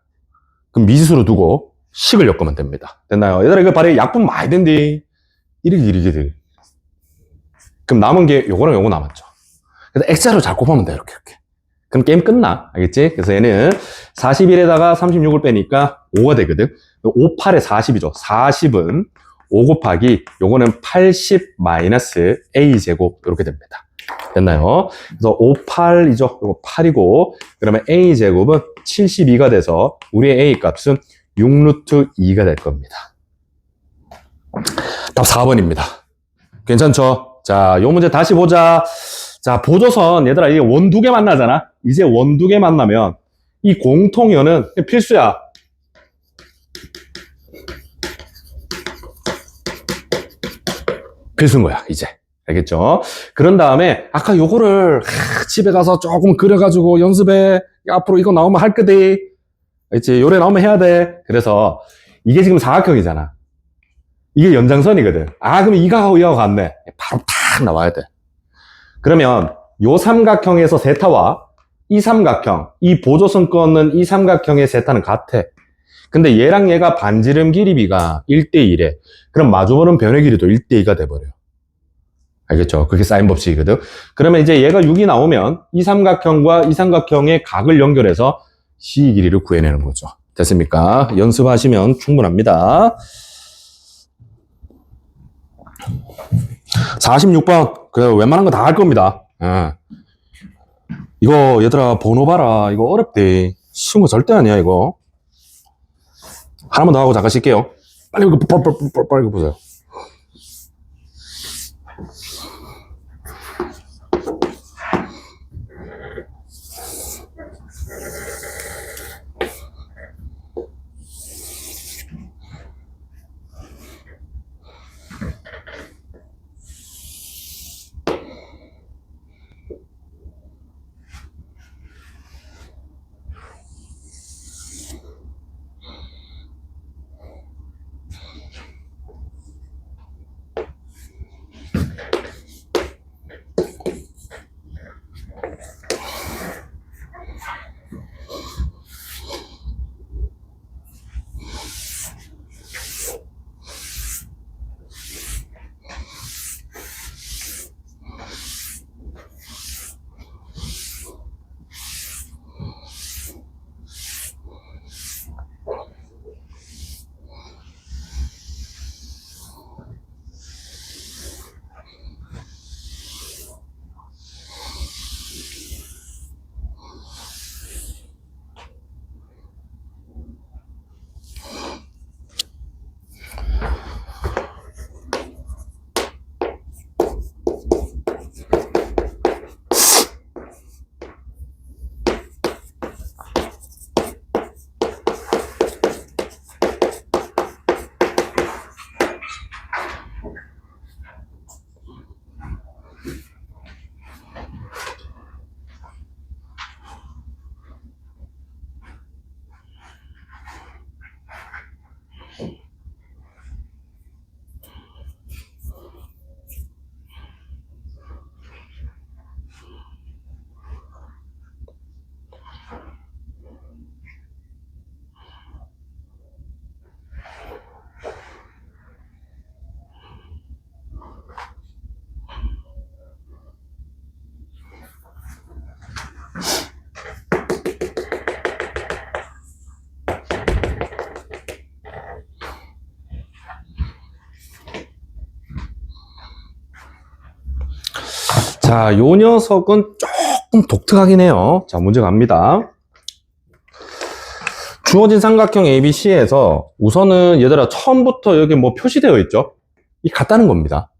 그럼 미지수로 두고 식을 엮으면 됩니다. 됐나요? 얘들아, 이거 발에 약분 많이 된디. 이렇게 돼. 그럼 남은 게 요거랑 요거 남았죠. 그래서 X자로 잘 곱하면 돼. 이렇게. 그럼 게임 끝나. 알겠지? 그래서 얘는 41에다가 36을 빼니까 5가 되거든. 5, 8에 40이죠. 40은 5 곱하기 요거는 80 마이너스 A제곱 이렇게 됩니다. 됐나요? 그래서 5, 8이죠. 요거 8이고 그러면 A제곱은 72가 돼서 우리의 A 값은 6루트 2가 될 겁니다. 답 4번입니다. 괜찮죠? 자, 요 문제 다시 보자. 자, 보조선 얘들아 이게 원 두 개 만나잖아. 이제 원 두 개 만나면 이 공통연은 필수야. 필수인 거야, 이제. 알겠죠? 그런 다음에 아까 요거를 집에 가서 조금 그려가지고 연습해. 앞으로 이거 나오면 할 거대. 알겠지? 요래 나오면 해야 돼. 그래서 이게 지금 사각형이잖아. 이게 연장선이거든. 아, 그러면 이거하고 이거하고 같네. 바로 탁 나와야 돼. 그러면 요 삼각형에서 세타와 이 삼각형, 이 보조선 끊는 이 삼각형의 세타는 같아. 근데 얘랑 얘가 반지름 길이비가 1대1에 그럼 마주보는 변의 길이도 1대2가 돼버려. 알겠죠? 그게 사인 법칙이거든. 그러면 이제 얘가 6이 나오면 이 삼각형과 이 삼각형의 각을 연결해서 C 길이를 구해내는 거죠. 됐습니까? 연습하시면 충분합니다. 46번 그 웬만한 거 다 할 겁니다. 이거 얘들아 번호 봐라. 이거 어렵대. 쉬운 거 절대 아니야, 이거. 하나만 더 하고 잠깐 쉴게요. 빨리 이거 빨리 보세요. 자, 요 녀석은 조금 독특하긴 해요. 자, 문제 갑니다. 주어진 삼각형 ABC에서 우선은 얘들아 처음부터 여기 뭐 표시되어 있죠? 이 같다는 겁니다.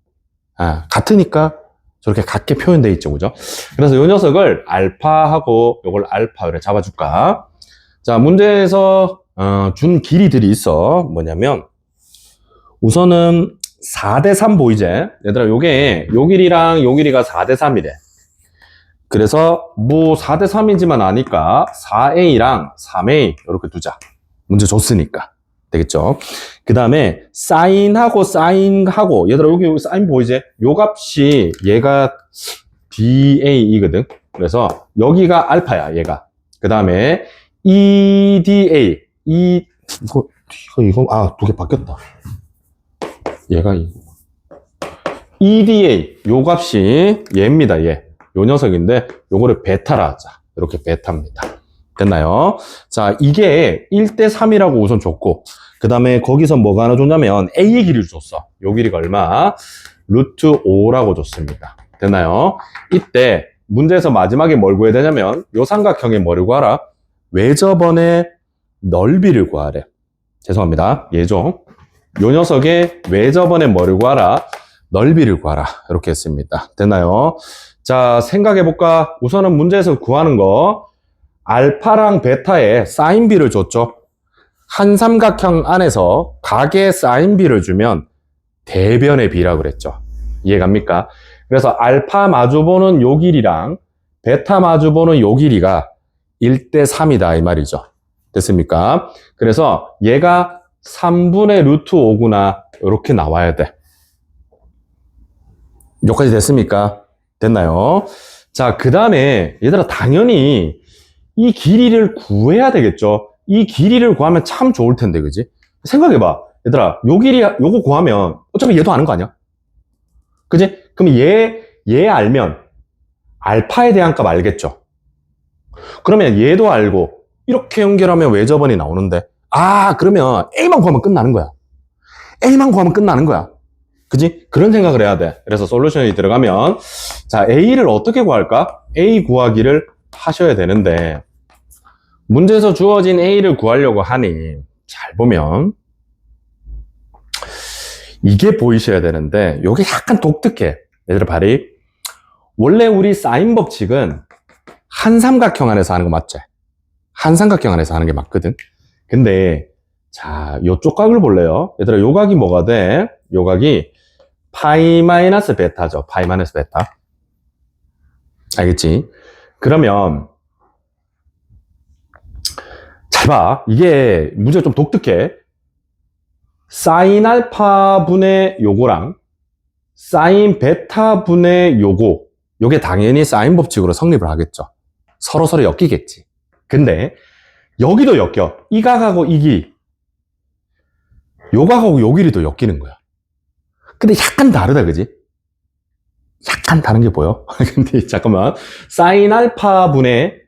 아, 같으니까 저렇게 같게 표현되어 있죠, 그죠? 그래서 요 녀석을 알파하고 요걸 알파를 잡아줄까? 자, 문제에서 준 길이들이 있어. 뭐냐면 우선은 4대3 보이지? 얘들아 요게 요 길이랑 요 길이가 4대3이래. 그래서 뭐 4대3이지만 아니까 4a랑 3a 이렇게 두자. 문제 줬으니까. 되겠죠? 그 다음에 사인하고 얘들아 여기 사인 보이지? 요 값이 얘가 da이거든. 그래서 여기가 알파야, 얘가. 그 다음에 eda 이거 두 개 바뀌었다. 얘가 EDA 요 값이 얘입니다. 얘. 요 녀석인데 요거를 베타라 하자. 이렇게 베타입니다. 됐나요? 자, 이게 1대3이라고 우선 줬고 그 다음에 거기서 뭐가 하나 줬냐면 A의 길이를 줬어. 요 길이가 얼마? 루트 5라고 줬습니다. 됐나요? 이때 문제에서 마지막에 뭘 구해야 되냐면 요 삼각형의 뭐를 구하라? 외접원의 넓이를 구하래. 죄송합니다. 얘죠. 요 녀석의 외접원의 뭐를 구하라? 넓이를 구하라. 이렇게 했습니다. 됐나요? 자, 생각해볼까? 우선은 문제에서 구하는 거 알파랑 베타의 사인비를 줬죠. 한 삼각형 안에서 각의 사인비를 주면 대변의 비라고 그랬죠. 이해갑니까? 그래서 알파 마주보는 요 길이랑 베타 마주보는 요 길이가 1대3이다 이 말이죠. 됐습니까? 그래서 얘가 3분의 루트 5구나 이렇게 나와야 돼. 여기까지 됐습니까? 됐나요? 자, 그 다음에 얘들아 당연히 이 길이를 구해야 되겠죠. 이 길이를 구하면 참 좋을 텐데, 그지? 생각해봐. 얘들아, 요 길이, 요거 구하면 어차피 얘도 아는 거 아니야? 그지? 그럼 얘 알면 알파에 대한 값 알겠죠? 그러면 얘도 알고 이렇게 연결하면 외접원이 나오는데 그러면 A만 구하면 끝나는 거야. A만 구하면 끝나는 거야. 그지? 그런 생각을 해야 돼. 그래서 솔루션이 들어가면 자, A를 어떻게 구할까? A 구하기를 하셔야 되는데 문제에서 주어진 A를 구하려고 하니 잘 보면 이게 보이셔야 되는데 이게 약간 독특해. 얘들아 봐리. 원래 우리 사인 법칙은 한 삼각형 안에서 하는 거 맞지? 한 삼각형 안에서 하는 게 맞거든. 근데 자, 요쪽 각을 볼래요? 얘들아 요 각이 뭐가 돼? 요 각이 파이 마이너스 베타죠. 파이 마이너스 베타. 알겠지? 그러면 잘 봐. 이게 문제가 좀 독특해. 사인 알파 분의 요거랑 사인 베타 분의 요게 당연히 사인 법칙으로 성립을 하겠죠. 서로 엮이겠지. 근데 여기도 엮여. 이 각하고 이 길이. 요 각하고 요 길이도 엮이는 거야. 근데 약간 다르다, 그지? 약간 다른 게 보여? 근데 잠깐만. 사인 알파 분의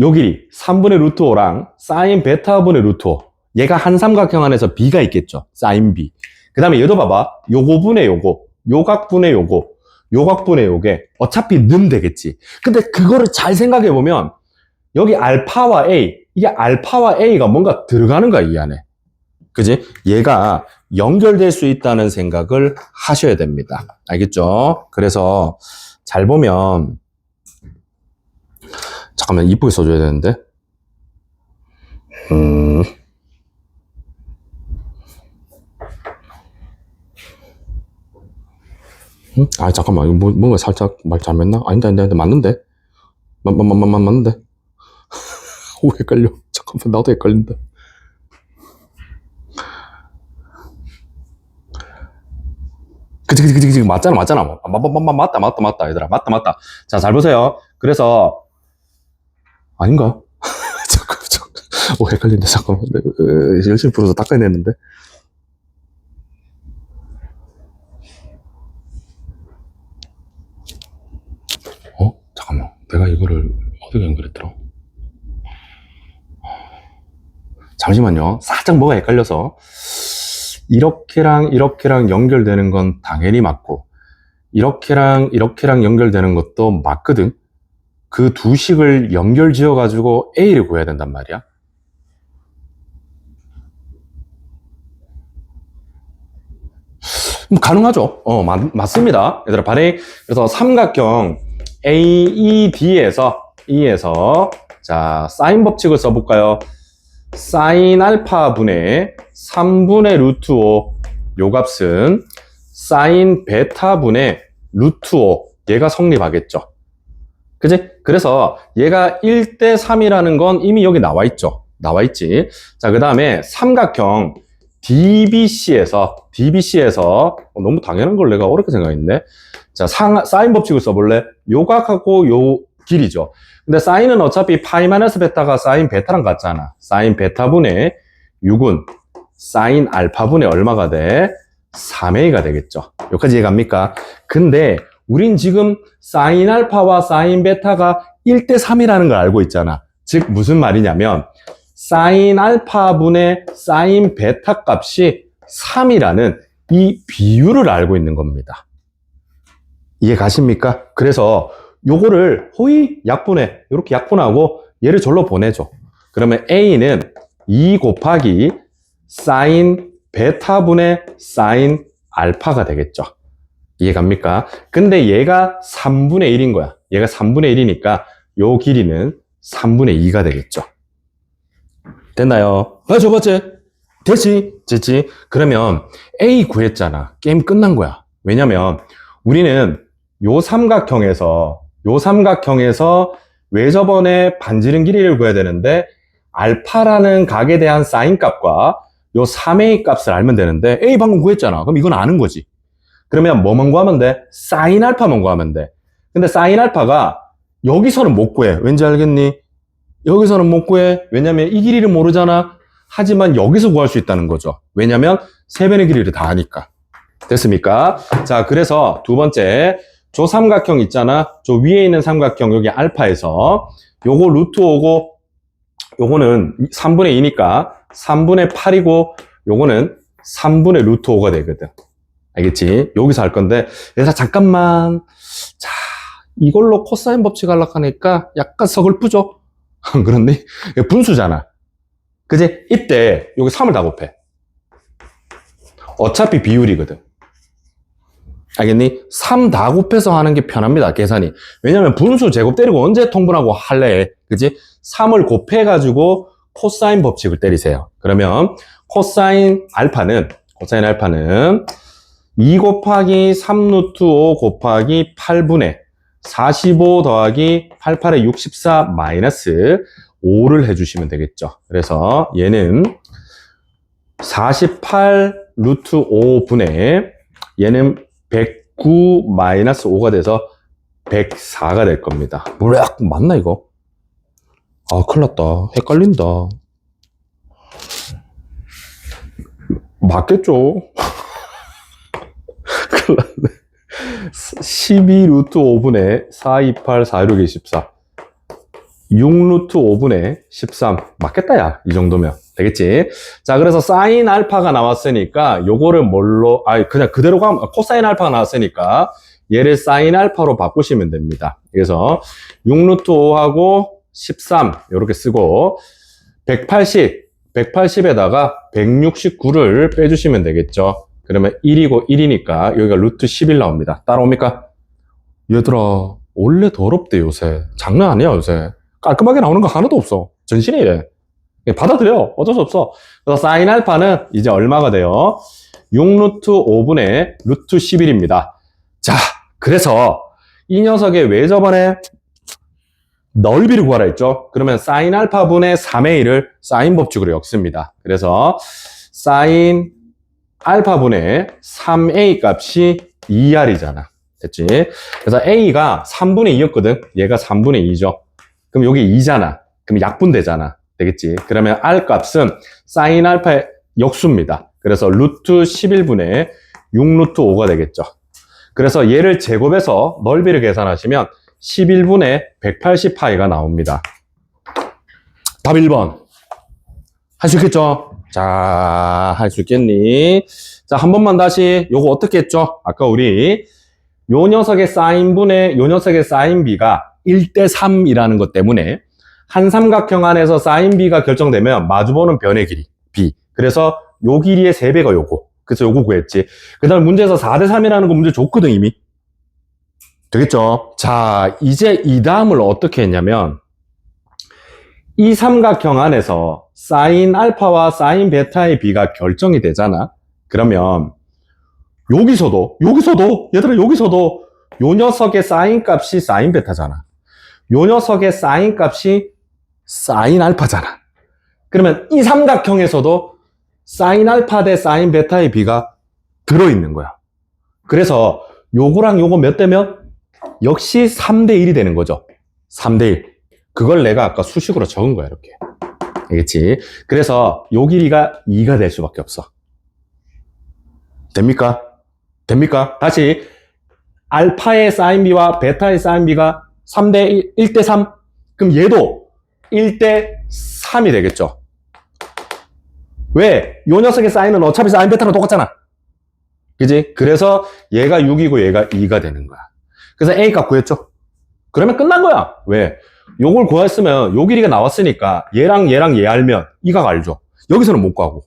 요 길이 3분의 루트 5랑 사인 베타 분의 루트 5. 얘가 한 삼각형 안에서 B가 있겠죠. 사인 B. 그 다음에 얘도 봐봐. 요거 분의 요거. 요각 분의 요거. 요각 분의 요게. 어차피 는 되겠지. 근데 그거를 잘 생각해보면 여기 알파와 A. 이게 알파와 A가 뭔가 들어가는 거야, 이 안에. 그지? 얘가 연결될 수 있다는 생각을 하셔야 됩니다. 알겠죠? 그래서 잘 보면 잠깐만 이쁘게 써줘야 되는데 아 잠깐만 이거 뭔가 살짝 말 잘못했나? 아닌데 맞는데 맞는데 오 헷갈려. 잠깐만 나도 헷갈린다. 그치 맞잖아 맞다 얘들아 맞다. 자 잘 보세요. 그래서 아닌가? 잠깐만 오 헷갈린다. 잠깐만 열심히 풀어서 닦아냈는데 잠깐만 내가 이거를 어떻게 연결했더라? 잠시만요. 살짝 뭐가 헷갈려서 이렇게랑 연결되는 건 당연히 맞고 이렇게랑 연결되는 것도 맞거든. 그 두 식을 연결 지어 가지고 A를 구해야 된단 말이야. 가능하죠. 맞습니다. 얘들아 반응. 그래서 삼각형 AED에서 자 사인 법칙을 써볼까요? 사인 알파 분의 3분의 루트 5 요 값은 사인 베타 분의 루트 5 얘가 성립하겠죠. 그지? 그래서 얘가 1대 3이라는 건 이미 여기 나와 있죠. 나와 있지. 자, 그 다음에 삼각형 DBC에서 너무 당연한 걸 내가 어렵게 생각했네. 자, 사인 법칙을 써볼래? 요 각하고 요 길이죠. 근데 사인은 어차피 파이 마이너스 베타가 사인 베타랑 같잖아. 사인 베타분의 6은 사인 알파분의 얼마가 돼? 3A가 되겠죠. 여기까지 이해갑니까? 근데 우린 지금 사인 알파와 사인 베타가 1대 3이라는 걸 알고 있잖아. 즉 무슨 말이냐면 사인 알파분의 사인 베타 값이 3이라는 이 비율을 알고 있는 겁니다. 이해 가십니까? 그래서 요거를 호의 약분해. 이렇게 약분하고 얘를 절로 보내줘. 그러면 A는 2 곱하기 사인 베타분의 사인 알파가 되겠죠. 이해갑니까? 근데 얘가 3분의 1인 거야. 얘가 3분의 1이니까 요 길이는 3분의 2가 되겠죠. 됐나요? 저봤지? 됐지? 그러면 A 구했잖아. 게임 끝난 거야. 왜냐면 우리는 요 삼각형에서 왜 저번에 반지름 길이를 구해야 되는데 알파라는 각에 대한 사인 값과 요 3A 값을 알면 되는데 A 방금 구했잖아. 그럼 이건 아는 거지. 그러면 뭐만 구하면 돼? 사인 알파만 구하면 돼. 근데 사인 알파가 여기서는 못 구해. 왠지 알겠니? 여기서는 못 구해. 왜냐면 이 길이를 모르잖아. 하지만 여기서 구할 수 있다는 거죠. 왜냐면 세 변의 길이를 다 아니까. 됐습니까? 자, 그래서 두 번째 저 삼각형 있잖아. 저 위에 있는 삼각형 여기 알파에서 요거 루트 5고 요거는 3분의 2니까 3분의 8이고 요거는 3분의 루트 5가 되거든. 알겠지? 여기서 할 건데 얘들아 잠깐만. 자, 이걸로 코사인 법칙 하려고 하니까 약간 서글프죠? 안 그렇니? 이거 분수잖아. 그지? 이때 여기 3을 다 곱해. 어차피 비율이거든. 알겠니? 3 다 곱해서 하는 게 편합니다, 계산이. 왜냐면 분수 제곱 때리고 언제 통분하고 할래? 그지? 3을 곱해가지고 코사인 법칙을 때리세요. 그러면 코사인 알파는 2 곱하기 3 루트 5 곱하기 8분의 45 더하기 88의 64 마이너스 5를 해주시면 되겠죠. 그래서 얘는 48 루트 5분의 얘는 109 마이너스 5가 돼서 104가 될 겁니다. 뭐야? 맞나 이거? 아, 큰일 났다. 헷갈린다. 맞겠죠? 큰일 났네. 12 루트 5분의 428, 416, 24. 6 루트 5분의 13. 맞겠다, 야. 이 정도면. 되겠지? 자, 그래서 사인 알파가 나왔으니까, 요거를 뭘로, 그냥 그대로 가면, 코사인 알파가 나왔으니까, 얘를 사인 알파로 바꾸시면 됩니다. 그래서 6 루트 5하고 13, 요렇게 쓰고, 180에다가 169를 빼주시면 되겠죠. 그러면 1이고 1이니까 여기가 루트 11 나옵니다. 따라옵니까? 얘들아, 원래 더럽대, 요새. 장난 아니야, 요새. 깔끔하게 나오는 거 하나도 없어. 전신이 이래. 받아들여. 어쩔 수 없어. 그래서 사인 알파는 이제 얼마가 돼요? 6 루트 5분의 루트 11입니다. 자, 그래서 이 녀석의 왜 저번에 넓이를 구하라 했죠? 그러면 사인 알파 분의 3의 1을 사인 법칙으로 엮습니다. 그래서 사인 알파 분의 3a 값이 2r이잖아. 됐지? 그래서 a가 3분의 2였거든. 얘가 3분의 2죠. 그럼 여기 2잖아. 그럼 약분되잖아. 되겠지? 그러면 r 값은 사인 알파의 역수입니다. 그래서 루트 11분의 6 루트 5가 되겠죠. 그래서 얘를 제곱해서 넓이를 계산하시면 11분의 180파이가 나옵니다. 답 1번. 할 수 있겠죠? 자, 할 수 있겠니? 자, 한 번만 다시 요거 어떻게 했죠? 아까 우리 요 녀석의 사인분의 요 녀석의 사인비가 1대3이라는 것 때문에 한 삼각형 안에서 사인비가 결정되면 마주보는 변의 길이 b. 그래서 요 길이의 3배가 요거. 그래서 요거 구했지. 그 다음에 문제에서 4대3이라는 거 문제 줬거든, 이미. 되겠죠? 자, 이제 이 다음을 어떻게 했냐면 이 삼각형 안에서 사인 알파와 사인 베타의 비가 결정이 되잖아. 그러면 여기서도 얘들아 여기서도 요 녀석의 사인 값이 사인 베타잖아. 요 녀석의 사인 값이 사인 알파잖아. 그러면 이 삼각형에서도 사인 알파 대 사인 베타의 비가 들어있는 거야. 그래서 요거랑 요거 몇 대면? 역시 3대1이 되는 거죠. 3대1. 그걸 내가 아까 수식으로 적은 거야, 이렇게. 알겠지? 그래서 요 길이가 2가 될 수밖에 없어. 됩니까? 됩니까? 다시 알파의 사인비와 베타의 사인비가 3대 1대3. 그럼 얘도 1대3이 되겠죠. 왜? 요 녀석의 사인은 어차피 사인 베타랑 똑같잖아. 그지? 그래서 얘가 6이고 얘가 2가 되는 거야. 그래서 A 값 구했죠. 그러면 끝난 거야. 왜? 요걸 구했으면 요 길이가 나왔으니까 얘랑 얘 알면 이 각 알죠. 여기서는 못 구하고.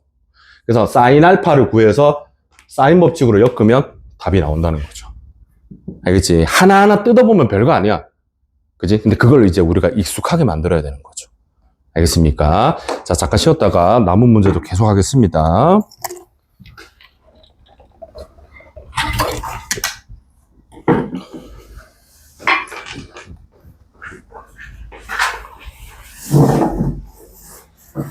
그래서 사인 알파를 구해서 사인 법칙으로 엮으면 답이 나온다는 거죠. 알겠지? 하나하나 뜯어보면 별거 아니야. 그지? 근데 그걸 이제 우리가 익숙하게 만들어야 되는 거죠. 알겠습니까? 자, 잠깐 쉬었다가 남은 문제도 계속 하겠습니다.